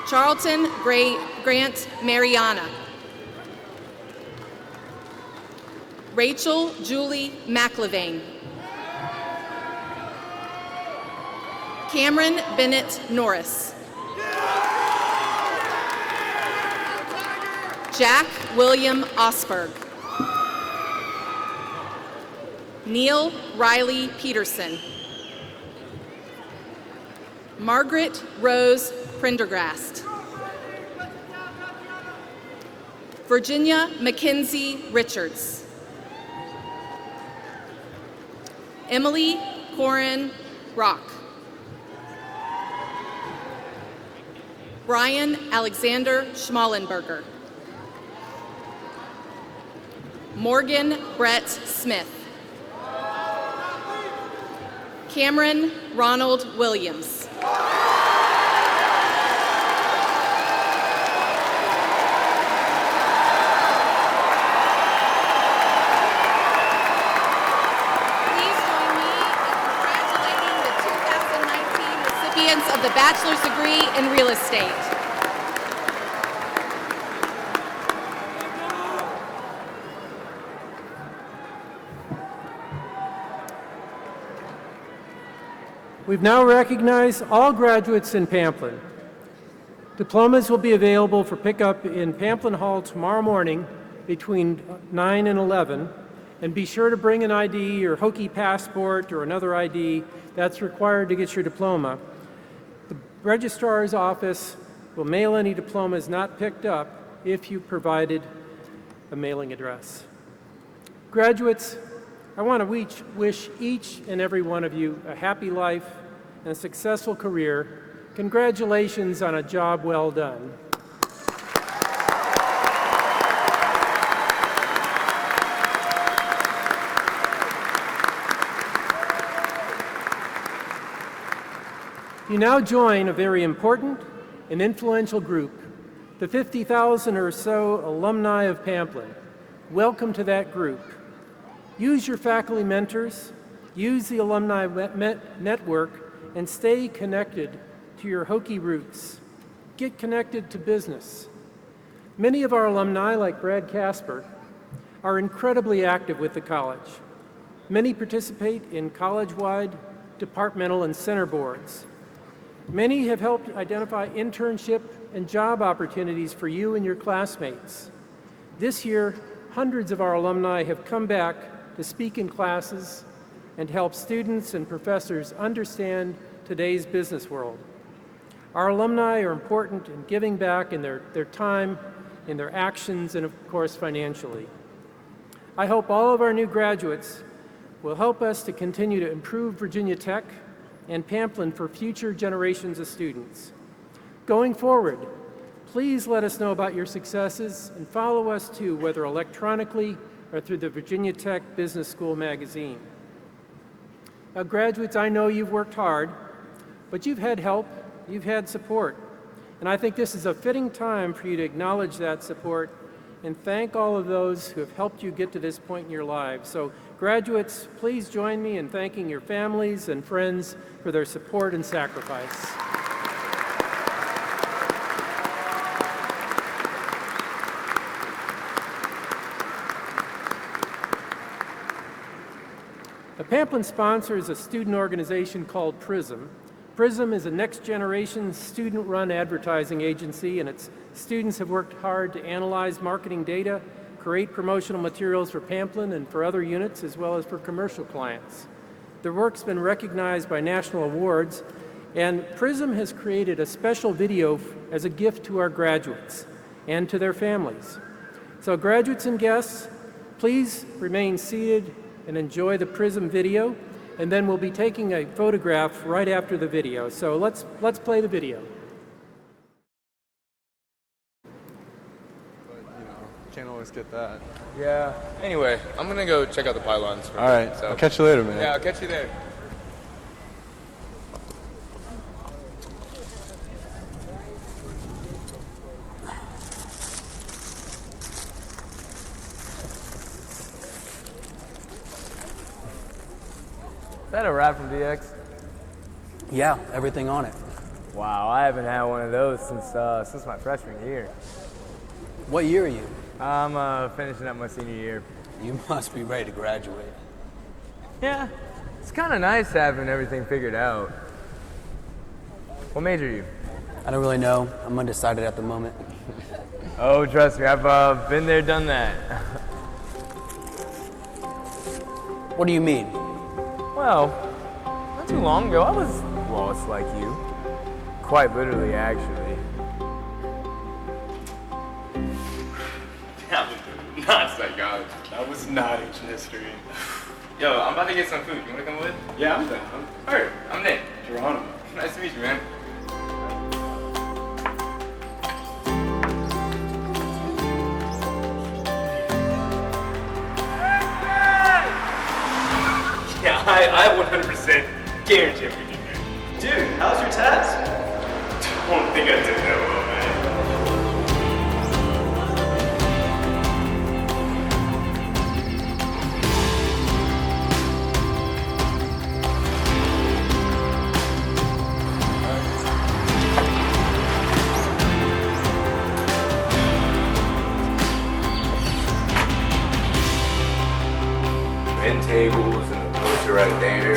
[SPEAKER 7] Charlton Grant Mariana. Rachel Julie McLevane. Cameron Bennett Norris. Jack William Osberg. Neil Riley Peterson. Margaret Rose Prendergast. Virginia Mackenzie Richards. Emily Corin Rock. Brian Alexander Schmallenberger. Morgan Brett Smith. Cameron Ronald Williams. Of the bachelor's degree in real estate.
[SPEAKER 2] We've now recognized all graduates in Pamplin. Diplomas will be available for pickup in Pamplin Hall tomorrow morning between 9 and 11, And be sure to bring an ID, your Hokie passport or another ID that's required to get your diploma. The registrar's office will mail any diplomas not picked up if you provided a mailing address. Graduates, I want to wish each and every one of you a happy life and a successful career. Congratulations on a job well done. You now join a very important and influential group, the 50,000 or so alumni of Pamplin. Welcome to that group. Use your faculty mentors, use the alumni network, and stay connected to your Hokie roots. Get connected to business. Many of our alumni, like Brad Casper, are incredibly active with the college. Many participate in college-wide departmental and center boards. Many have helped identify internship and job opportunities for you and your classmates. This year, hundreds of our alumni have come back to speak in classes and help students and professors understand today's business world. Our alumni are important in giving back in their time, in their actions, and of course financially. I hope all of our new graduates will help us to continue to improve Virginia Tech and Pamplin for future generations of students. Going forward, please let us know about your successes and follow us too, whether electronically or through the Virginia Tech Business School magazine. Now, graduates, I know you've worked hard, but you've had help, you've had support, and I think this is a fitting time for you to acknowledge that support and thank all of those who have helped you get to this point in your lives. So graduates, please join me in thanking your families and friends for their support and sacrifice. Pamplin sponsors a student organization called PRISM. PRISM is a next-generation student-run advertising agency, and its students have worked hard to analyze marketing data, create promotional materials for Pamplin and for other units, as well as for commercial clients. Their work's been recognized by national awards, and PRISM has created a special video as a gift to our graduates and to their families. So graduates and guests, please remain seated and enjoy the PRISM video, and then we'll be taking a photograph right after the video. So let's play the video.
[SPEAKER 8] But, can't always get that.
[SPEAKER 9] Yeah. Anyway, I'm gonna go check out the pylons.
[SPEAKER 8] All right.
[SPEAKER 9] So.
[SPEAKER 8] I'll catch you later, man.
[SPEAKER 9] Yeah, I'll catch you there.
[SPEAKER 10] Is that a wrap from DX?
[SPEAKER 11] Yeah, everything on it.
[SPEAKER 10] Wow, I haven't had one of those since my freshman year.
[SPEAKER 11] What year are you?
[SPEAKER 10] I'm finishing up my senior year.
[SPEAKER 11] You must be ready to graduate.
[SPEAKER 10] Yeah, it's kind of nice having everything figured out. What major are you?
[SPEAKER 11] I don't really know. I'm undecided at the moment.
[SPEAKER 10] Oh, trust me, I've been there, done that.
[SPEAKER 11] What do you mean?
[SPEAKER 10] Well, not too long ago, I was lost like you. Quite literally, actually.
[SPEAKER 9] That was not psychology.
[SPEAKER 8] That was not ancient history.
[SPEAKER 9] Yo, I'm about to get some food. You wanna come with?
[SPEAKER 8] Yeah, I'm down.
[SPEAKER 9] Alright, I'm Nick.
[SPEAKER 8] Geronimo.
[SPEAKER 9] Nice to meet you, man. Yeah, I 100% guarantee we can do.
[SPEAKER 12] Dude, how's your test?
[SPEAKER 9] Don't think I did that well, man.
[SPEAKER 13] End tables and the poster right there.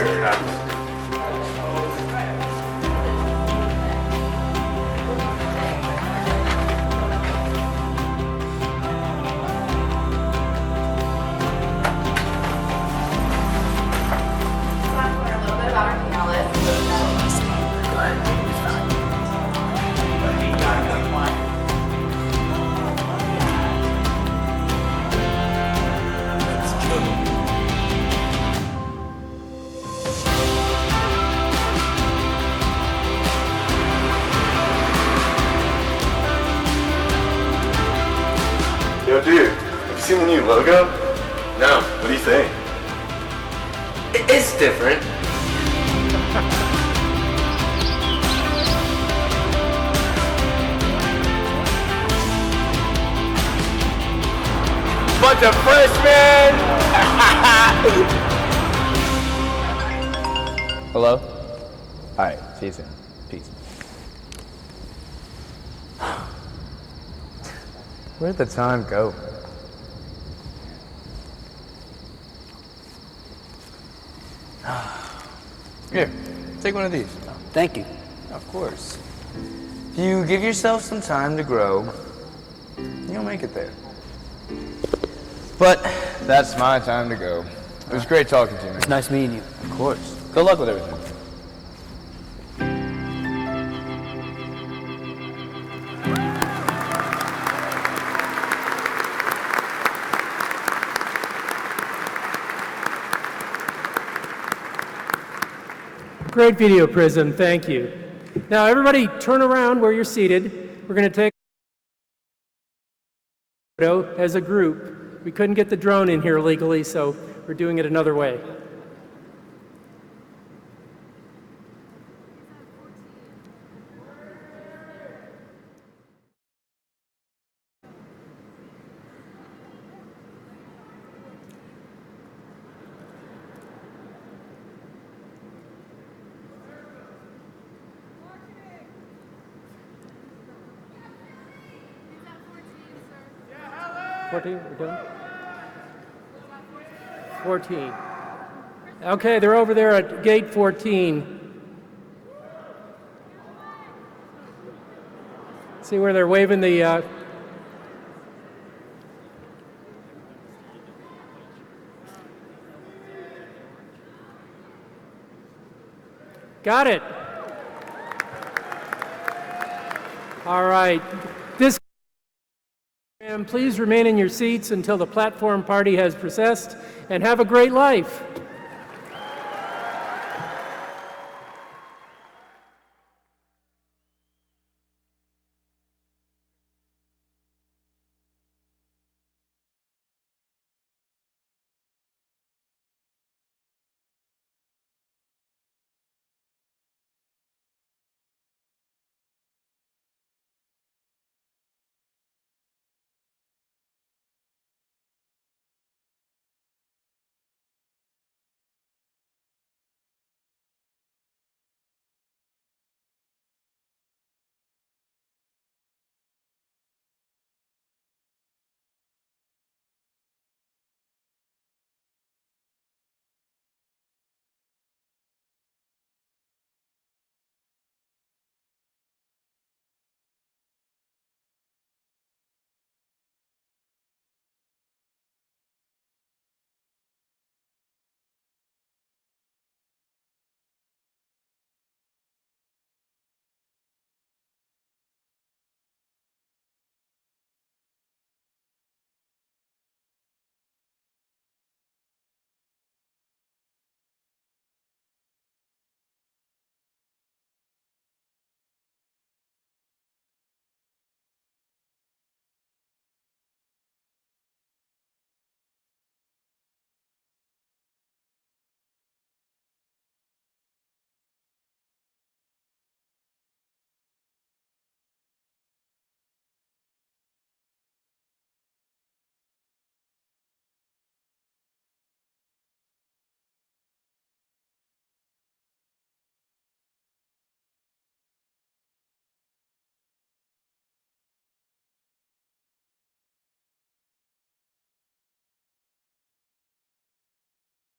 [SPEAKER 8] Yo, dude, have you seen the new logo?
[SPEAKER 13] No,
[SPEAKER 8] What do you think?
[SPEAKER 13] it's different. Bunch of freshmen!
[SPEAKER 10] Hello? All right, see you soon. Peace. Where'd the time go? Here, take one of these.
[SPEAKER 11] Thank you.
[SPEAKER 10] Of course. If you give yourself some time to grow, you'll make it there. But that's my time to go. It was great talking to you, man.
[SPEAKER 11] It's nice meeting you.
[SPEAKER 10] Of course. Good luck with everything.
[SPEAKER 2] Great video, Prism. Thank you. Now, everybody turn around where you're seated. We're going to take a photo as a group. We couldn't get the drone in here legally, so we're doing it another way. We're done? 14. Okay, they're over there at gate 14. See where they're waving the... Got it. All right. Please remain in your seats until the platform party has processed, and have a great life.